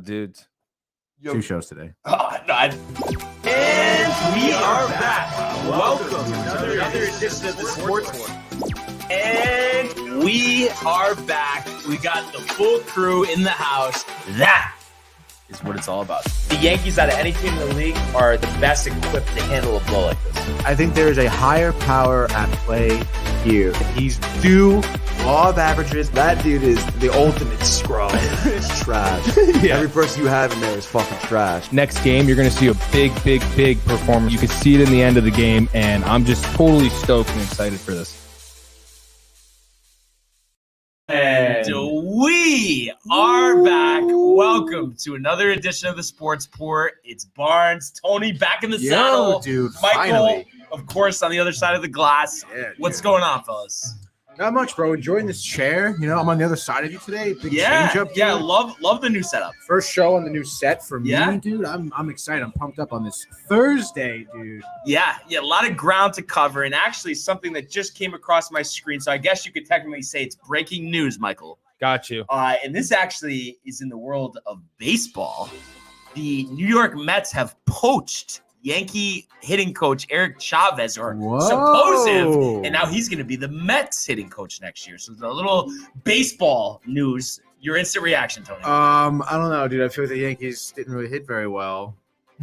Dude. Two shows today. And we are back. Welcome to another edition of the Sports War. And we are back. We got the full crew in the house. That is what it's all about. The Yankees, out of any team in the league, are the best equipped to handle a blow like this. I think there is a higher power at play here. He's due law of averages. That dude is the ultimate scrub. It's trash. Yeah. Every person you have in there is fucking trash. Next game, you're going to see a big performance. You can see it in the end of the game, and I'm just totally stoked and excited for this. And we are back. Welcome to another edition of the Sports Port. It's Barnes, Tony back in the saddle. Dude, Michael, finally. of course, on the other side of the glass. Yeah, What's going on, fellas? Not much, bro. Enjoying this chair. You know, I'm on the other side of you today. Big change up. Yeah, love the new setup. First show on the new set for me, Yeah. dude. I'm excited. I'm pumped up on this Thursday, dude. Yeah, a lot of ground to cover, and actually something that just came across my screen. So I guess you could technically say it's breaking news, Michael. Got you. And this actually is in the world of baseball. The New York Mets have poached Yankee hitting coach Eric Chavez, or supposed, and now he's going to be the Mets hitting coach next year. So the little baseball news. Your instant reaction, Tony? I don't know, dude. I feel like the Yankees didn't really hit very well.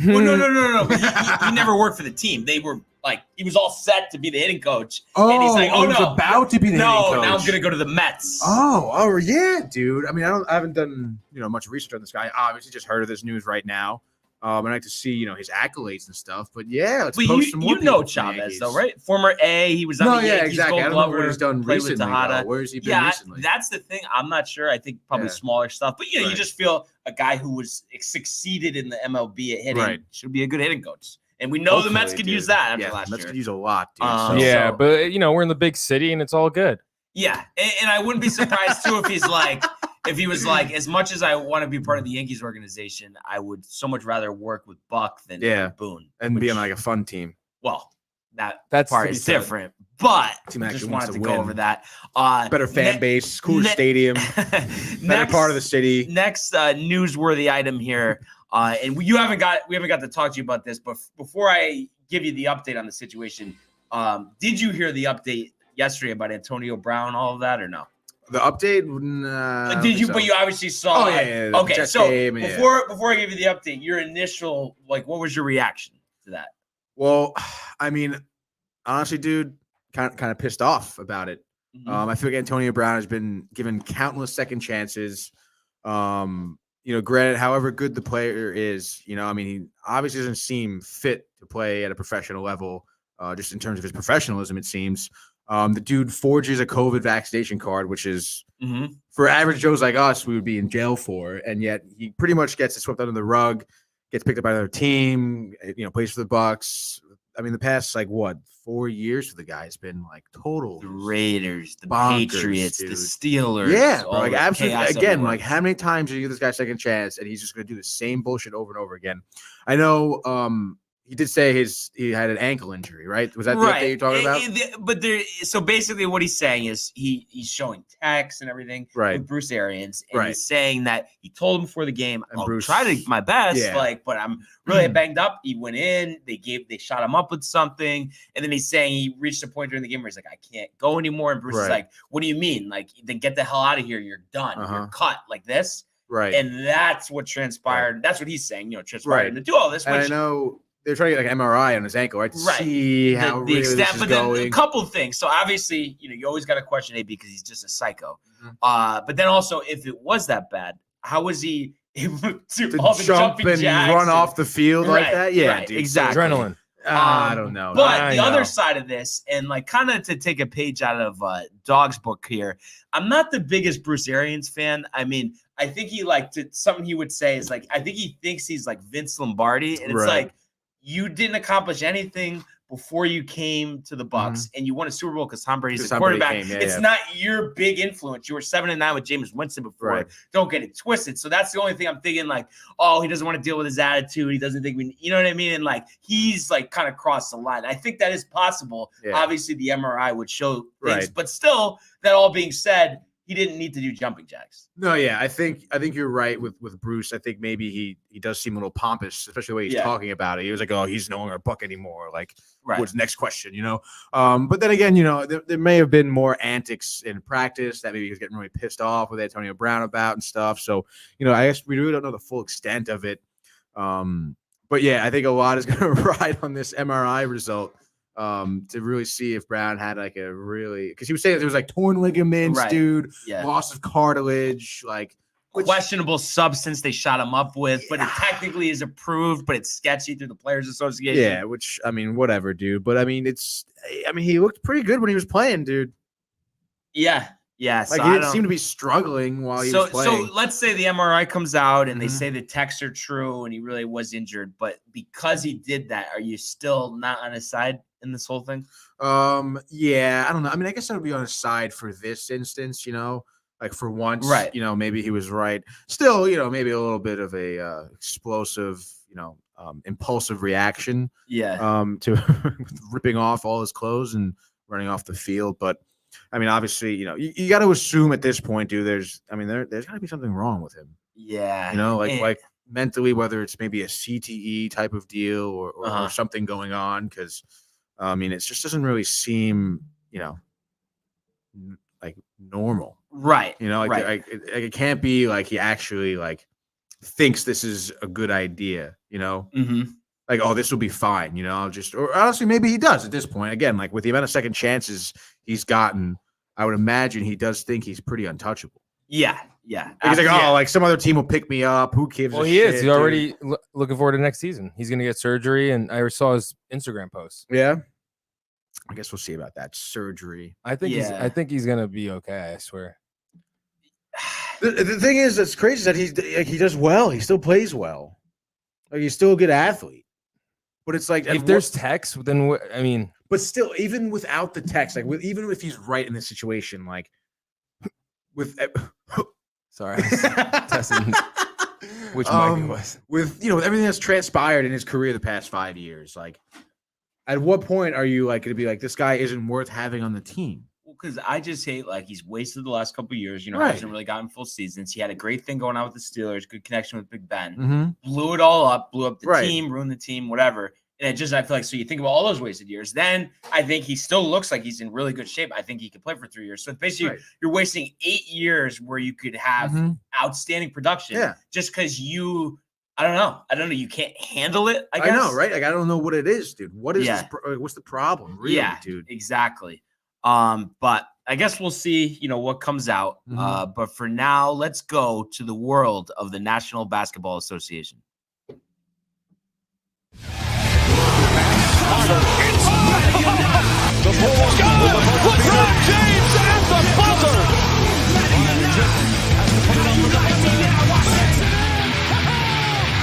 Well, no. He never worked for the team. They were like, he was all set to be the hitting coach, and he's like, he was about to be the hitting coach. Now I'm going to go to the Mets. Oh, yeah, dude. I mean, I haven't done much research on this guy. I obviously just heard of this news right now. I like to see his accolades and stuff. But yeah, let's post some more. You know Chavez though, right? Former A, he was on the Yankees exactly. Gold I don't know Glover, what he's done recently. Where has he been recently? That's the thing. I'm not sure. I think probably smaller stuff. But you just feel a guy who was succeeded in the MLB at hitting should be a good hitting coach. And we know the Mets could use that after last year. Mets could use a lot, dude. But we're in the big city and it's all good. Yeah, and I wouldn't be surprised too if he was like, as much as I want to be part of the Yankees organization, I would so much rather work with Buck than Boone. And be on like a fun team. Well, that's part is different. But I just wanted to go over that. Better fan base, cooler stadium, better part of the city. Next newsworthy item here. And we haven't got to talk to you about this, but before I give you the update on the situation, did you hear the update yesterday about Antonio Brown, all of that, or no? The update? Did you? So. But you obviously saw. Oh yeah. Okay, so before I give you the update, your initial what was your reaction to that? Well, I mean, honestly, dude, kind of pissed off about it. Mm-hmm. I feel like Antonio Brown has been given countless second chances. Granted, however good the player is, he obviously doesn't seem fit to play at a professional level, just in terms of his professionalism, it seems. The dude forges a COVID vaccination card, which is for average Joes like us, we would be in jail for. And yet he pretty much gets it swept under the rug, gets picked up by another team, plays for the Bucks. I mean, the past 4 years for the guy has been total. The Raiders, the bonkers, Patriots, dude. The Steelers. Yeah, absolutely. Again, how many times do you give this guy a second chance and he's just going to do the same bullshit over and over again? I know he did say he had an ankle injury, right? Was that the update you're talking about? But so basically what he's saying is he's showing texts and everything with Bruce Arians, and he's saying that he told him before the game, I'll try to do my best, but I'm really banged up. He went in, they shot him up with something, and then he's saying he reached a point during the game where he's like, I can't go anymore. And Bruce is like, what do you mean? Then get the hell out of here. You're done. You're cut like this. Right. And that's what transpired. That's what he's saying, transpired to do all this. And I know they're trying to get an MRI on his ankle, right? To see how the extent, this is but going. Then a couple of things. So obviously, you always got to question AB because he's just a psycho. But then also, if it was that bad, how was he able to all the jump and run off the field like that? Yeah, dude. Exactly. Adrenaline. I don't know. But the other side of this, and kind of to take a page out of Dog's book here, I'm not the biggest Bruce Arians fan. I mean, I think he something he would say is I think he thinks he's like Vince Lombardi, and it's you didn't accomplish anything before you came to the Bucks, and you won a Super Bowl because Tom Brady's the quarterback. It's not your big influence. You were 7-9 with Jameis Winston before. Right. Don't get it twisted. So that's the only thing I'm thinking. He doesn't want to deal with his attitude. He doesn't think you know what I mean? And he's kind of crossed the line. I think that is possible. Yeah. Obviously, the MRI would show things, but still, that all being said, he didn't need to do jumping jacks. No, yeah, I think you're right with Bruce. I think maybe he does seem a little pompous, especially the way he's talking about it. He was like, "Oh, he's no longer a Buck anymore." Like, what's the next question? But then again, there may have been more antics in practice that maybe he was getting really pissed off with Antonio Brown about and stuff. So, I guess we really don't know the full extent of it. But yeah, I think a lot is going to ride on this MRI result. To really see if Brown had like a really, because he was saying there was like torn ligaments, dude, loss of cartilage, like questionable substance they shot him up with, but it technically is approved, but it's sketchy through the Players Association. Yeah, which whatever, dude. But he looked pretty good when he was playing, dude. Yeah. Yeah, like he didn't seem to be struggling while he was playing. So let's say the MRI comes out and they say the texts are true and he really was injured, but because he did that, are you still not on his side in this whole thing? Yeah, I don't know. I guess I would be on his side for this instance, like for once, right? Maybe he was right. Still, maybe a little bit of a explosive, impulsive reaction, to ripping off all his clothes and running off the field, but. Obviously, you got to assume at this point, dude, there's got to be something wrong with him. Yeah. Like mentally, whether it's maybe a CTE type of deal or something going on. Cause it just doesn't really seem, like normal. Right. Like it can't be like he actually like thinks this is a good idea, Like, oh, this will be fine, or honestly, maybe he does at this point. Again, like with the amount of second chances he's gotten, I would imagine he does think he's pretty untouchable. Yeah. He's like, like some other team will pick me up. Who gives a shit? Well, he is. He's already looking forward to next season. He's going to get surgery, and I saw his Instagram post. Yeah. I guess we'll see about that surgery. I think he's going to be okay, I swear. The thing is, that's crazy is that he does well. He still plays well. Like, he's still a good athlete. But it's like if there's text, then but still, even without the text, like even if he's right in this situation, like with sorry, testing which mic it was. With with everything that's transpired in his career the past 5 years, like at what point are you like going to be like this guy isn't worth having on the team? Well, because I just hate like he's wasted the last couple of years. Hasn't really gotten full seasons. He had a great thing going on with the Steelers, good connection with Big Ben. Blew it all up, blew up the team, ruined the team, whatever. And I feel like, so you think about all those wasted years. Then I think he still looks like he's in really good shape. I think he could play for 3 years. So basically, you're wasting 8 years where you could have outstanding production just because I don't know. You can't handle it. I guess. I know, right? Like I don't know what it is, dude. What is this? What's the problem, really, dude? Exactly. But I guess we'll see, what comes out. But for now, let's go to the world of the National Basketball Association. The Bulls go! LeBron James at the buzzer!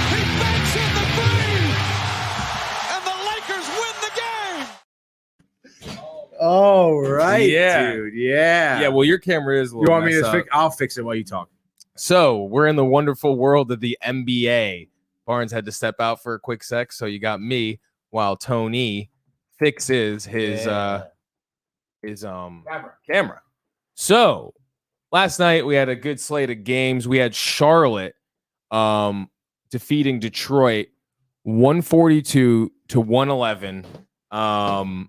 He banks in the three! And the Lakers win the game! All right, yeah. dude. Yeah. Yeah, well, your camera is a little You want me to fix? I'll fix it while you talk. So we're in the wonderful world of the NBA. Barnes had to step out for a quick sec, so you got me while Tony fixes his camera. So last night we had a good slate of games. We had Charlotte defeating Detroit 142-111.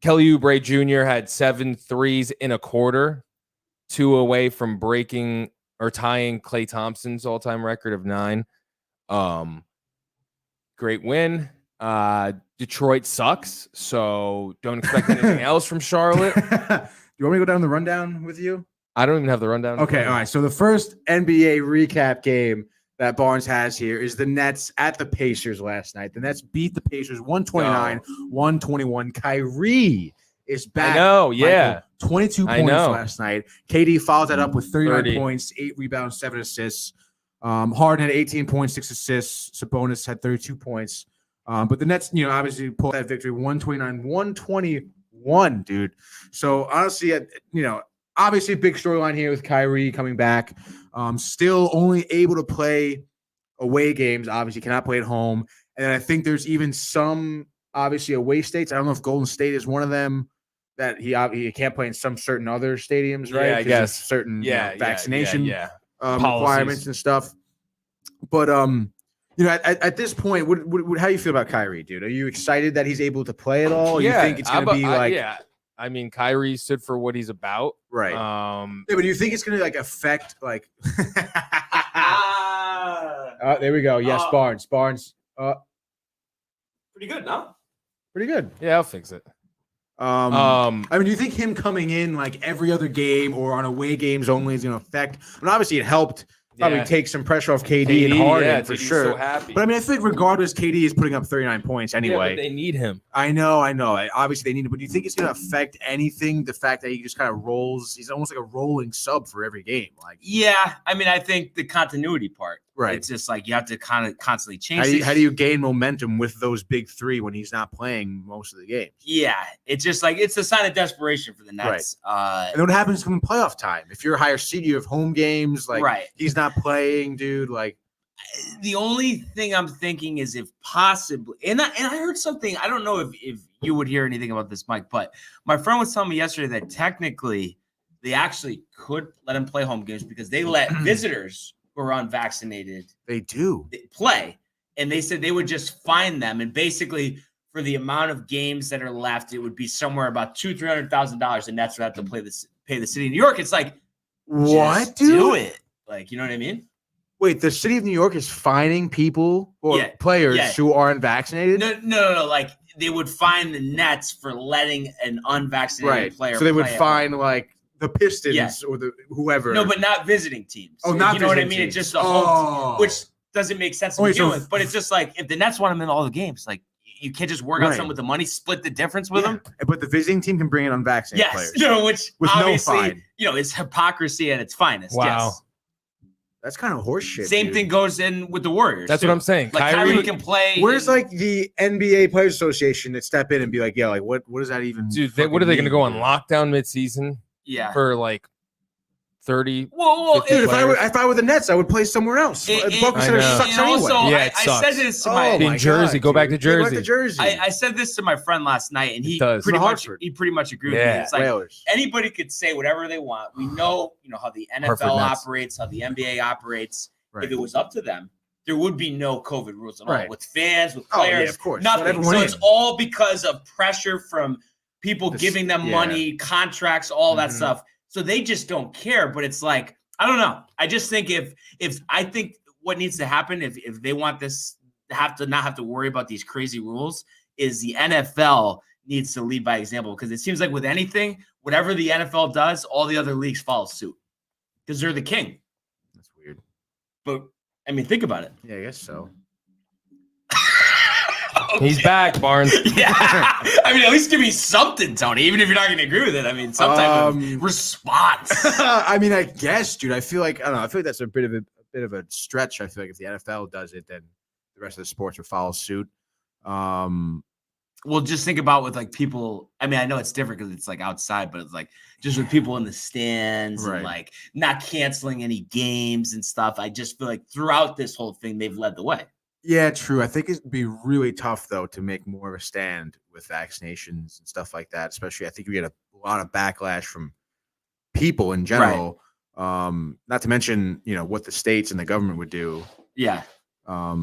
Kelly Oubre Jr. had 7 threes in a quarter, 2 away from breaking or tying Klay Thompson's all-time record of 9. Great win. Detroit sucks, so don't expect anything else from Charlotte. Do you want me to go down the rundown with you? I don't even have the rundown. Okay, all right. So the first NBA recap game that Barnes has here is the Nets at the Pacers last night. The Nets beat the Pacers 129-121. Kyrie is back. I know, yeah. 22 points last night. KD followed that up with 39 points, 8 rebounds, 7 assists. Harden had 18 points, 6 assists. Sabonis had 32 points. But the Nets, obviously pulled that victory 129-121, dude. So honestly, obviously big storyline here with Kyrie coming back. Still only able to play away games, obviously cannot play at home. And I think there's even some obviously away states. I don't know if Golden State is one of them. that he can't play in some certain other stadiums, right? Yeah, I 'Cause guess. of certain Yeah, vaccination yeah. requirements and stuff. But at this point, what how you feel about Kyrie, dude? Are you excited that he's able to play at all? Or you think it's going to be like I mean, Kyrie stood for what he's about. right? Yeah, but do you think it's going to like affect like? There we go. Yes, Barnes. Pretty good, no? Pretty good. Yeah, I'll fix it. I mean, do you think him coming in like every other game or on away games only is going to affect? I mean, obviously, it helped probably take some pressure off KD and Harden for sure. So happy. But I mean, I think regardless, KD is putting up 39 points anyway. Yeah, but they need him. I know. Obviously, they need him. But do you think it's going to affect anything? The fact that he just kind of rolls, he's almost like a rolling sub for every game. Like, yeah, I mean, I think the continuity part. Right. It's just like you have to kind of constantly change. How do you gain momentum with those big three when he's not playing most of the games? Yeah, it's just like it's a sign of desperation for the Nets. Right. And what happens come playoff time? If you're a higher seed, you have home games. Like, he's not playing, dude. Like, the only thing I'm thinking is if possibly, and I heard something. I don't know if you would hear anything about this, Mike, but my friend was telling me yesterday that technically they actually could let him play home games because they let visitors who are unvaccinated they play, and they said they would just fine them, and basically for the amount of games that are left, it would be somewhere about $200,000-$300,000, and that's what have to pay the city of New York. It's like, what, dude? Do it, like, you know what I mean? Wait, the city of New York is fining people or players who aren't vaccinated? No. Like they would fine the Nets for letting an unvaccinated player. So they would fine like the Pistons or the whoever. No, but not visiting teams. Oh, not you know what I visiting mean? teams. It's just the home team, which doesn't make sense to begin with. But it's just like if the Nets want them in all the games, like you can't just work out something with the money, split the difference with them. But the visiting team can bring in unvaccinated players. Which with obviously, no fine. It's hypocrisy at its finest. Wow. Yes. That's kind of horseshit. Same thing goes in with the Warriors. That's what I'm saying. Like Kyrie can play. Where's like the NBA Players Association that step in and be like, like what does that even? Dude, what are they going to go on lockdown midseason? Yeah. For like 30. Well, dude, if I were the Nets, I would play somewhere else. The Focus Center sucks anyway. Also, I said this to in Jersey. Go back to Jersey. I said this to my friend last night, and he pretty much agreed with me. It's like anybody could say whatever they want. We know, how the NFL operates, how the NBA operates. Right. If it was up to them, there would be no COVID rules at all with fans, with players, of course. Nothing. So it's all because of pressure from people giving them money, contracts, all that stuff. So they just don't care. But it's like, I don't know. I just think if I think what needs to happen if they want this not have to worry about these crazy rules is the NFL needs to lead by example, because it seems like with anything, whatever the NFL does, all the other leagues follow suit because they're the king. That's weird. But I mean, think about it. Yeah, I guess so. He's back, Barnes. Yeah. I mean, at least give me something, Tony, even if you're not going to agree with it. I mean, some type of response. I mean, I guess, dude, I feel like that's a bit of a stretch. I feel like if the NFL does it, then the rest of the sports would follow suit. Well, just think about with like people. I mean, I know it's different because it's like outside, but it's like just with people in the stands and like not canceling any games and stuff. I just feel like throughout this whole thing, they've led the way. Yeah, true. I think it'd be really tough, though, to make more of a stand with vaccinations and stuff like that. Especially, I think we get a lot of backlash from people in general. Right. Not to mention, what the states and the government would do. Yeah. I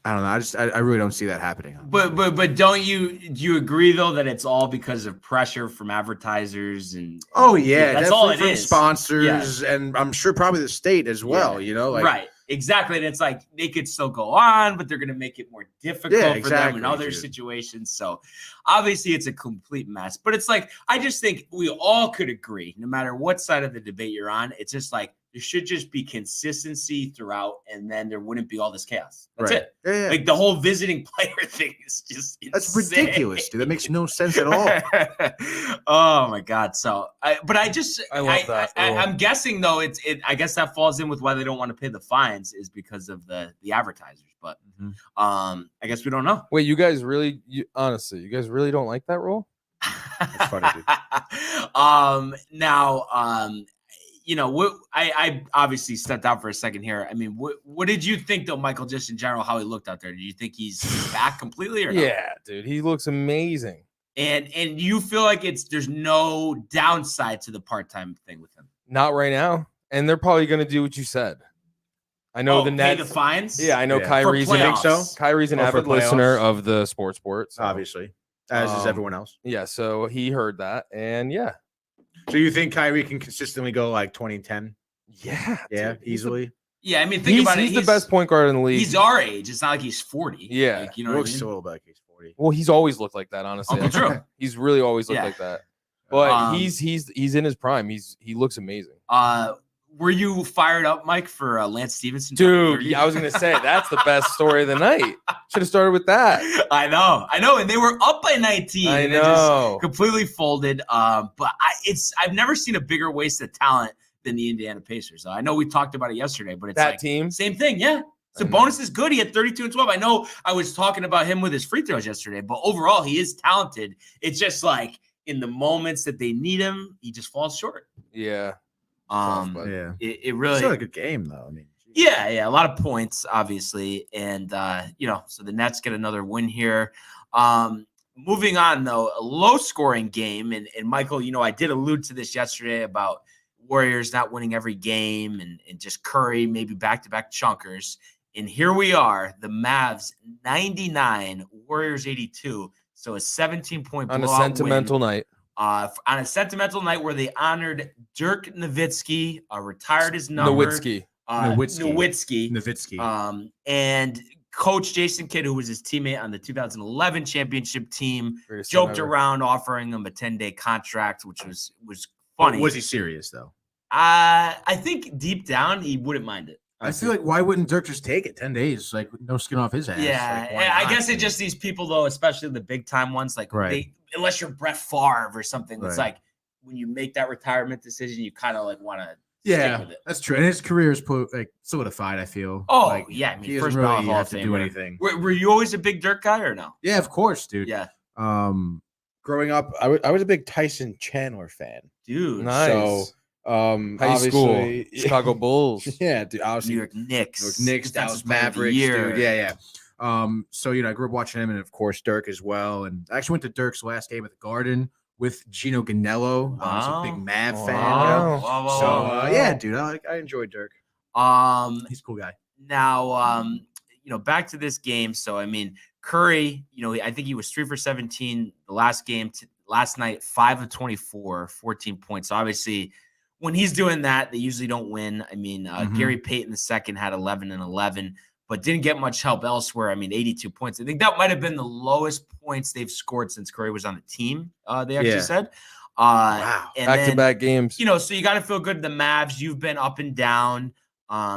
don't know. I really don't see that happening. But do you agree though that it's all because of pressure from advertisers and that's all it is. Sponsors and I'm sure probably the state as well. Right. Exactly. And it's like they could still go on, but they're going to make it more difficult for them in other situations. So obviously it's a complete mess. But it's like I just think we all could agree, no matter what side of the debate you're on, it's just like there should just be consistency throughout, and then there wouldn't be all this chaos. That's it. Yeah. Like the whole visiting player thing is just insane. That's ridiculous, dude. That makes no sense at all. Oh my God. So I love that. I'm guessing though I guess that falls in with why they don't want to pay the fines is because of the advertisers. But I guess we don't know. Wait, you guys really don't like that rule? That's funny, dude. I obviously stepped out for a second here. I mean, what did you think though, Michael, just in general, how he looked out there? Do you think he's back completely or not? Yeah, dude, he looks amazing. And you feel like there's no downside to the part-time thing with him. Not right now. And they're probably going to do what you said. I know the pay Nets. the fines. Yeah, I know Yeah. Kyrie's For playoffs. Kyrie's an Oh, for avid listener playoffs. of the Sports Sport. So, Obviously, as is everyone else. Yeah, so he heard that, and So you think Kyrie can consistently go like 2010? yeah, Yeah, easily. Yeah, I mean, think about it. He's the best point guard in the league. He's our age. It's not like he's 40. Yeah. Like, you know He what I looks mean? a little bit like he's 40. Well, he's always looked like that, honestly. Uncle Drew. He's really always looked Yeah. like that. But Um, he's in his prime. He looks amazing. Were you fired up, Mike, for Lance Stevenson? Dude, yeah, I was gonna say that's the best story of the night. Should have started with that. I know, and they were up by 19. I and it just know. completely folded. But I've never seen a bigger waste of talent than the Indiana Pacers. I know we talked about it yesterday, but it's That like team. same thing, yeah. So I know. bonus is good. He had 32 and 12. I know I was talking about him with his free throws yesterday, but overall he is talented. It's just like in the moments that they need him, he just falls short. Yeah. But Yeah, it really still a good game though. I mean, Yeah, a lot of points, obviously. And, so the Nets get another win here. Moving on, though, a low-scoring game. And Michael, I did allude to this yesterday about Warriors not winning every game and just Curry, maybe back-to-back chunkers. And here we are, the Mavs 99, Warriors 82. So a 17-point On a blowout sentimental win. night. On a sentimental night where they honored Dirk Nowitzki, retired his number. Nowitzki. Nowitzki. And Coach Jason Kidd, who was his teammate on the 2011 championship team, Greatest joked time ever. around offering him a 10-day contract, which was funny. was he serious though? I think deep down he wouldn't mind it. I feel like why wouldn't Dirk just take it 10 days? Like no skin off his ass. Yeah, Like, why I not? guess it's just these people though, especially the big time ones, like Right. unless you're Brett Favre or something, it's Right. like when you make that retirement decision, you kind of like want to Yeah, stick with it. that's true. And his career is like solidified. I feel. Oh, like, yeah, I mean, he first doesn't really ballot Hall have of to do Famer. anything. Were you always a big Dirk guy or no? Yeah, of course, dude. Yeah, Growing up, I was a big Tyson Chandler fan. dude. Nice. So, High school. obviously- Chicago Bulls. Yeah, dude. New Obviously, York Knicks. New York Knicks, Defensive Dallas Player of the Mavericks, Year. dude. Yeah. So I grew up watching him, and of course Dirk as well. And I actually went to Dirk's last game at the Garden with Gino Ganello. I was a big Mav fan. You know? Wow. So yeah, dude, I enjoyed Dirk. He's a cool guy. Now, back to this game. So, I mean, Curry, I think he was 3 for 17 the last game, last night, 5 of 24, 14 points. So obviously, when he's doing that, they usually don't win. I mean, Gary Payton II had 11 and 11, but didn't get much help elsewhere. I mean, 82 points. I think that might have been the lowest points they've scored since Curry was on the team, they actually said. Wow. And Back-to-back games. so you got to feel good. The Mavs, you've been up and down.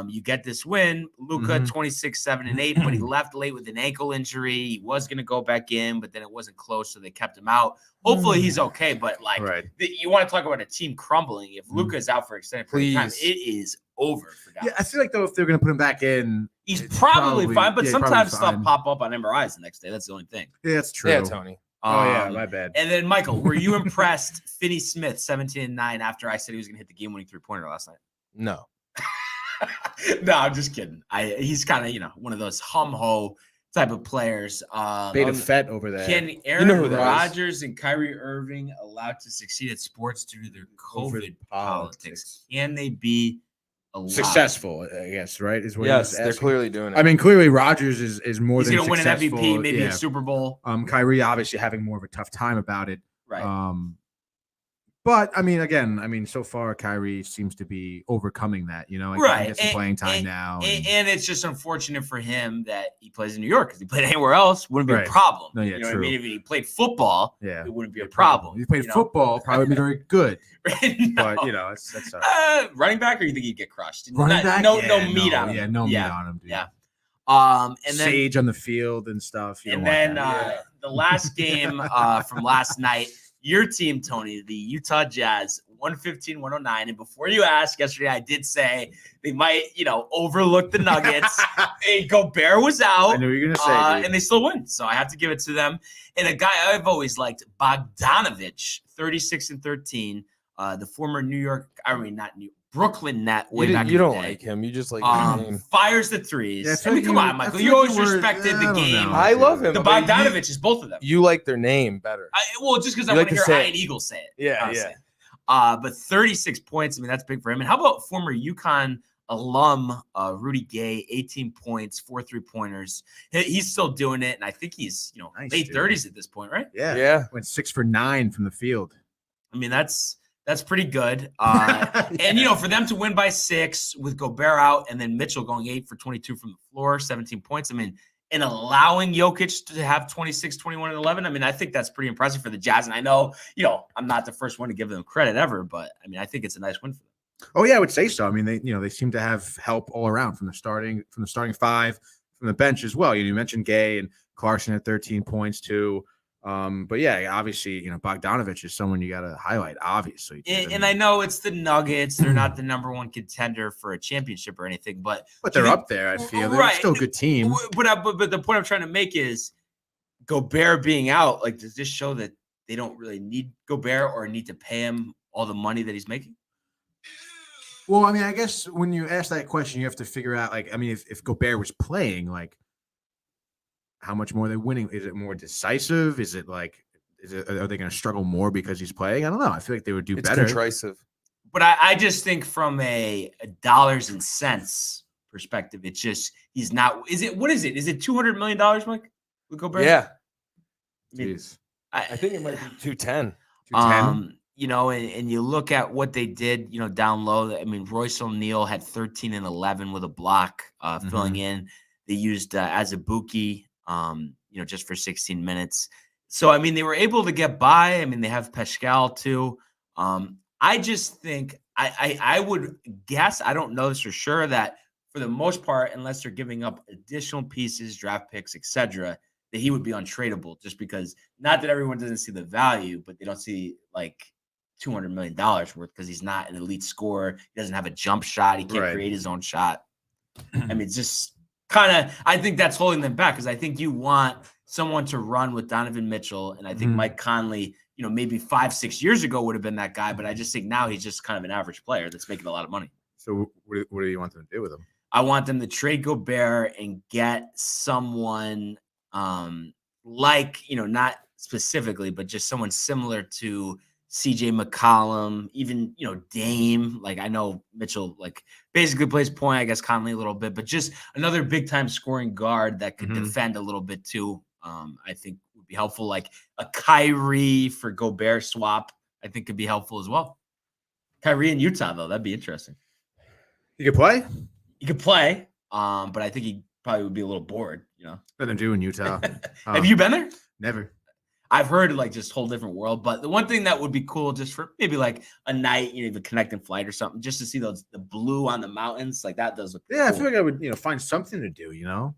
You get this win. Luka 26, 7, and 8, but he left late with an ankle injury. He was going to go back in, but then it wasn't close, so they kept him out. Hopefully he's okay, but like you want to talk about a team crumbling. If Luka is out for extended period of time, it is over for Dallas. Yeah, I feel like though if they're gonna put him back in, He's it's probably fine, but yeah, sometimes probably stuff fine. pop up on MRIs the next day. That's the only thing. Yeah, that's true. Yeah, Tony. Oh yeah, Um, my bad. And then Michael, were you impressed? Finney Smith, 17 and 9, after I said he was going to hit the game-winning 3-pointer last night. No. No, I'm just kidding. He's kind of one of those hum-ho type of players. Beta Fett over there. Can Aaron know who that is. Rodgers and Kyrie Irving allowed to succeed at sports due to their COVID politics? Can they be allowed? Successful, I guess, right? Is what Yes, he's they're asking. clearly doing it. I mean, clearly Rodgers is more He's than going to win an successful. MVP, maybe yeah. a Super Bowl. Kyrie obviously having more of a tough time about it. Right. But I mean, so far Kyrie seems to be overcoming that. Like, Right. he gets some playing time now. And it's just unfortunate for him that he plays in New York, because he played anywhere else wouldn't be Right. a problem. No, yeah, you know what I true. mean? If he played football, yeah, it wouldn't be a problem. If he played football, probably be very good. No. But that's running back, or you think he'd get crushed? running back. No Yeah, meat on him. Yeah, no meat on him. Dude. Yeah. And then Sage on the field and stuff. You and don't then want that. the last game from last night, your team, Tony, the Utah Jazz, 115-109. And before you ask, yesterday I did say they might, overlook the Nuggets. Hey, Gobert was out. I knew you were gonna say, dude. and they still win. So I have to give it to them. And a guy I've always liked, Bogdanovich, 36 and 13. The former Brooklyn net way back in You the don't day. like him. You just like his name. Fires the threes. Yeah, I I feel mean, like come you- on, I Michael. feel You like always you were- respected I the don't game. know. I love him. The but Bogdanovich is both of them. You like their name better. Well, just because I You like want to to hear say Ian it. Eagle say it. Yeah, honestly. yeah. But 36 points, I mean, that's big for him. And how about former UConn alum Rudy Gay, 18 points, 4 3-pointers. He's still doing it, and I think he's Nice, late dude. 30s at this point, right? Yeah. Yeah. Went 6 for 9 from the field. I mean, that's pretty good. And for them to win by 6 with Gobert out and then Mitchell going 8 for 22 from the floor, 17 points. I mean, and allowing Jokic to have 26, 21, and 11. I mean, I think that's pretty impressive for the Jazz. And I know, I'm not the first one to give them credit ever, but I mean, I think it's a nice win for them. Oh yeah, I would say so. I mean, they seem to have help all around from the starting 5, from the bench as well. You mentioned Gay and Clarkson at 13 points too. But yeah, obviously, Bogdanovich is someone you got to highlight. Obviously, And I know it's the Nuggets; they're not the number one contender for a championship or anything, but they're up there. I feel they're still a good team. But the point I'm trying to make is Gobert being out. Like, does this show that they don't really need Gobert or need to pay him all the money that he's making? Well, I mean, I guess when you ask that question, you have to figure out, if Gobert was playing, how much more are they winning? Is it more decisive? Is it are they going to struggle more because he's playing? I don't know. I feel like they would do It's better. contrisive. But I just think from a dollars and cents perspective, it's just he's not. What is it? Is it $200 million, Mike? With Gobert? Yeah. I mean, Jeez. I think it might be 210. 210? And you look at what they did, down low. I mean, Royce O'Neal had 13 and 11 with a block, filling in. They used Azubuike, just for 16 minutes. So, I mean, they were able to get by. I mean, they have Pascal too. I just think I would guess, I don't know this for sure, that for the most part, unless they're giving up additional pieces, draft picks, etc., that he would be untradeable, just because, not that everyone doesn't see the value, but they don't see $200 million worth, because he's not an elite scorer. He doesn't have a jump shot. He can't create his own shot. I mean, it's just kind of, I think that's holding them back, because I think you want someone to run with Donovan Mitchell. And I think Mike Conley, maybe 5-6 years ago would have been that guy. But I just think now he's just kind of an average player that's making a lot of money. So what do you want them to do with him? I want them to trade Gobert and get someone not specifically, but just someone similar to CJ McCollum, even, Dame. I know Mitchell, basically plays point, I guess Conley a little bit, but just another big time scoring guard that could defend a little bit too. I think would be helpful. Like a Kyrie for Gobert swap, I think could be helpful as well. Kyrie in Utah, though, that'd be interesting. You could play? He could play, but I think he probably would be a little bored, Nothing to do in Utah. Have you been there? Never. I've heard just whole different world, but the one thing that would be cool just for maybe a night, even connecting flight or something, just to see the blue on the mountains, that does look Yeah, cool. I feel like I would, find something to do,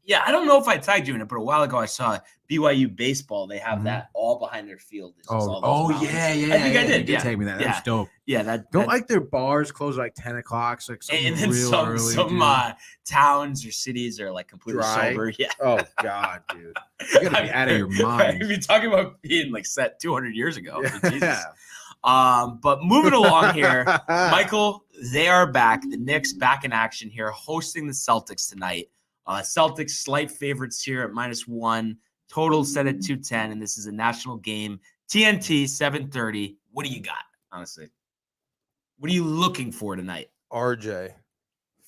Yeah, I don't know if I tagged you in it, but a while ago I saw BYU baseball. They have that all behind their field. It's just all those mountains. yeah. I think I did. You Yeah. take me that. Yeah. That's dope. Yeah, Don't their bars close at 10 o'clock? So and then real some early, towns or cities are completely Dry. sober. Yeah. Oh God, dude, you gotta be out of your mind. You're talking about being set 200 years ago. Yeah. Jesus. But moving along here, Michael, they are back. The Knicks back in action here, hosting the Celtics tonight. Celtics slight favorites here at -1. Total set at 210, and this is a national game. TNT 7:30. What do you got? Honestly, what are you looking for tonight? RJ,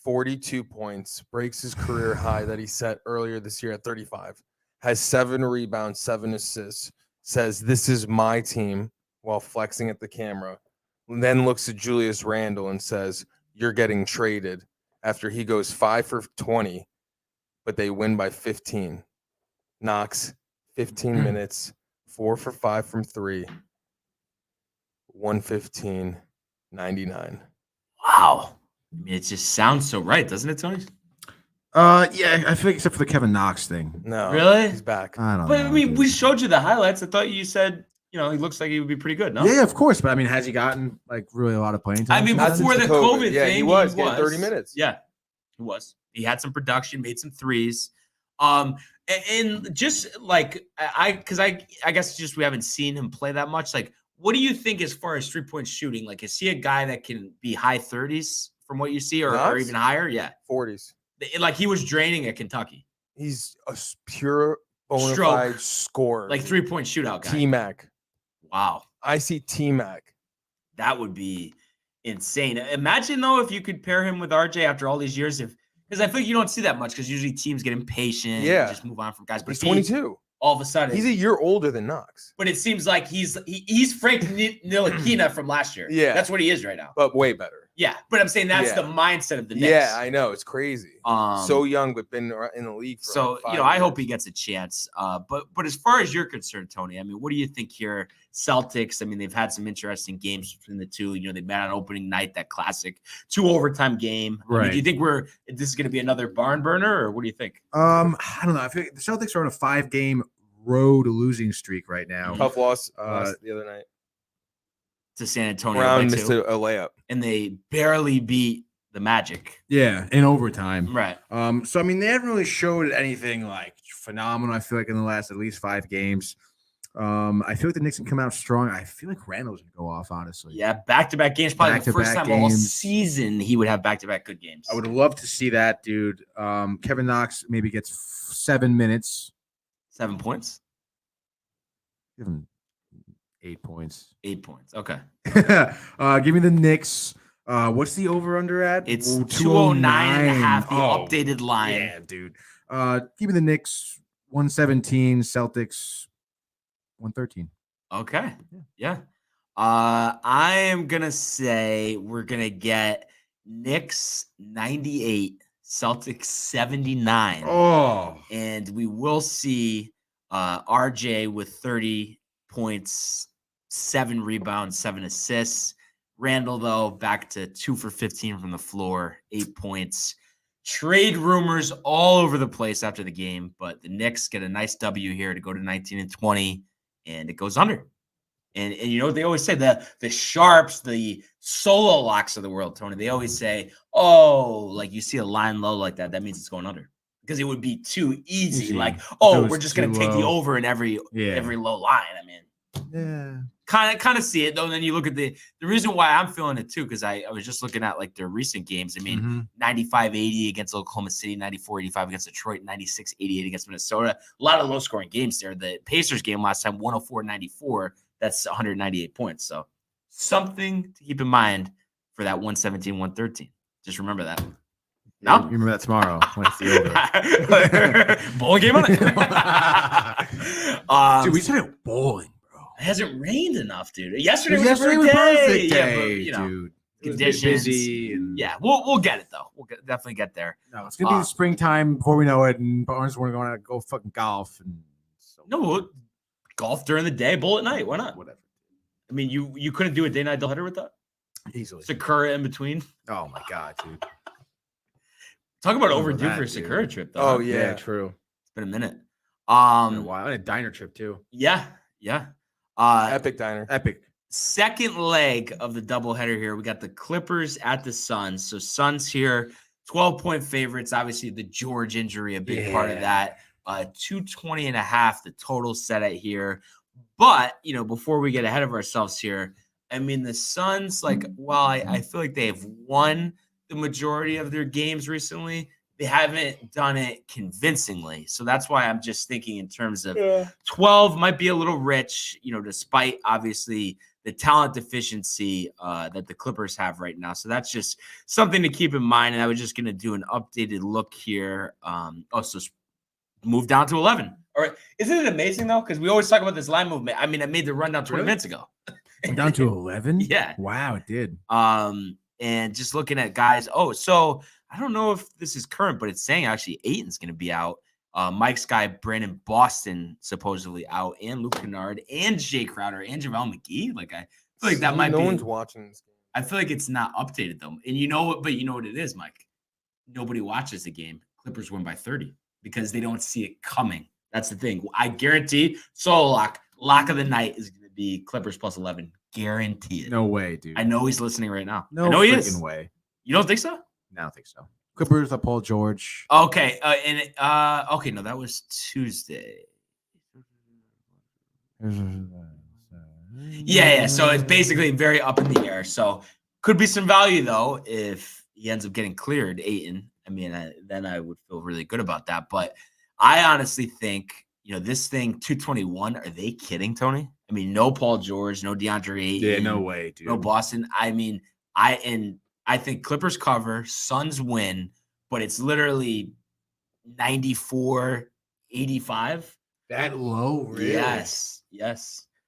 42 points, breaks his career high that he set earlier this year at 35. Has 7 rebounds, 7 assists. Says, "This is my team," while flexing at the camera. And then looks at Julius Randle and says, "You're getting traded," after he goes 5 for 20, but they win by 15. Knox, 15 minutes, 4 for 5 from 3, 115, 99. Wow. I mean, it just sounds so right, doesn't it, Tony? Yeah, I think except for the Kevin Knox thing. No, Really? he's back. I don't But know. I mean, dude. we showed you the highlights. I thought you said, he looks like he would be pretty good, no? Yeah, of course. But I mean, has he gotten really a lot of playing time? I mean, Not before the since COVID yeah, thing, he was getting 30 minutes. Yeah, he was. He had some production, made some threes. And just I guess just we haven't seen him play that much. What do you think as far as 3-point shooting? Is he a guy that can be high 30s from what you see, or Knox? even higher? Yeah. 40s. Like he was draining at Kentucky. He's a pure bona Stroke. fide scorer. Like 3-point shootout guy. T-Mac. Wow. I see T-Mac. That would be insane. Imagine, though, if you could pair him with RJ after all these years. Because I feel like you don't see that much because usually teams get impatient and Yeah. just move on from guys. But He's 22. all of a sudden. He's a year older than Knox. But it seems like he's Frank Ntilikina from last year. Yeah. That's what he is right now. But way better. Yeah. But I'm saying that's Yeah. the mindset of the Knicks. Yeah, I know. It's crazy. So young, but been in the league for So, like 5 I hope years. he gets a chance. But as far as you're concerned, Tony, I mean, what do you think here? Celtics, I mean, they've had some interesting games between the two. They met on opening night, that classic 2 overtime game. I mean, Right. do you think this is going to be another barn burner, or what do you think? I don't know. I feel like the Celtics are on a 5-game road losing streak right now. Tough loss Uh, the other night. To San Antonio, Brown by missed 2, a layup. and they barely beat the Magic. Yeah, in overtime. Right. So I mean, they haven't really showed anything like phenomenal. I feel like in the last at least 5 games. I feel like the Knicks can come out strong. I feel like Randall's gonna go off, honestly. Yeah, back-to-back games. Probably the first Back-to-back time all games. season he would have back-to-back good games. I would love to see that, dude. Kevin Knox maybe gets 7 minutes. 7 points, Give him 8 points. 8 points. Okay. Give me the Knicks. What's the over/under at? It's Ooh, 209.5, the Oh, updated line. yeah, dude. Give me the Knicks 117, Celtics 113. Okay. Yeah. I am going to say we're going to get Knicks 98, Celtics 79. Oh, And we will see RJ with 30 points, 7 rebounds, 7 assists. Randall, though, back to 2 for 15 from the floor, 8 points. Trade rumors all over the place after the game, but the Knicks get a nice W here to go to 19-20, and it goes under. And you know what they always say, the sharps, the solo locks of the world, Tony, they always say, oh, like you see a line low like that means it's going under. Because it would be too easy. Like, oh, we're just going to take the over in every low line. I mean, yeah. Kind of see it, though. And then you look at the reason why I'm feeling it, too, because I was just looking at, like, their recent games. I mean, 95-80 against Oklahoma City, 94-85 against Detroit, 96-88 against Minnesota. A lot of low-scoring games there. The Pacers game last time, 104-94. That's 198 points. So something to keep in mind for that 117-113. Just remember that. No? You remember that tomorrow when it's the over. Bowling game on it. Dude, we started bowling, bro. It hasn't rained enough, dude. Yesterday was Yesterday a was perfect perfect day. day, Yeah, but, you know, dude. It was conditions. busy and Yeah, we'll get it though. Definitely get there. no, it's gonna be the springtime before we know it, and Barnes want to go out and go fucking golf and so No, golf during the day, bowl at night. Why not? whatever. I mean, you couldn't do a day-night doubleheader with that? Easily. Sakura in between. Oh my god, dude. Talk about Remember overdue that, for a dude. Sakura trip, though. Oh, huh? yeah. True. It's been a minute. Been a while. And a diner trip too. Yeah. Epic diner. Epic. Second leg of the doubleheader here. We got the Clippers at the Suns. So Suns here, 12-point favorites. Obviously, the George injury, a big part of that. 220.5, the total set at here. But, before we get ahead of ourselves here, I mean, the Suns, like, while I feel like they have won the majority of their games recently, they haven't done it convincingly. So that's why I'm just thinking in terms of 12 might be a little rich, despite obviously the talent deficiency that the Clippers have right now. So that's just something to keep in mind. And I was just going to do an updated look here. So move down to 11. All right. Isn't it amazing, though? Because we always talk about this line movement. I mean, I made the rundown 20 minutes ago. We're down to 11? Yeah. Wow, it did. And just looking at guys. Oh, so I don't know if this is current, but it's saying actually Ayton's going to be out. Mike's guy, Brandon Boston, supposedly out, and Luke Kennard, and Jay Crowder, and JaVale McGee. Like, I feel like that might no be. No one's watching this game. I feel like it's not updated, though. And you know what it is, Mike? Nobody watches the game. Clippers win by 30 because they don't see it coming. That's the thing. I guarantee solo lock of the night is going to be Clippers plus 11. Guarantee it. No way, dude. I know he's listening right now. No I know he freaking is. way. You don't think so? No, I don't think so. Clippers, Paul George. Okay. Okay. No, that was Tuesday. Yeah. So it's basically very up in the air. So could be some value though if he ends up getting cleared, Ayton, I mean, then I would feel really good about that. But I honestly think, this thing 221. Are they kidding, Tony? I mean, no Paul George, no DeAndre Ayton. Yeah, no way, dude. No Boston. I mean, I think Clippers cover, Suns win, but it's literally 94-85. That low, really? Yes.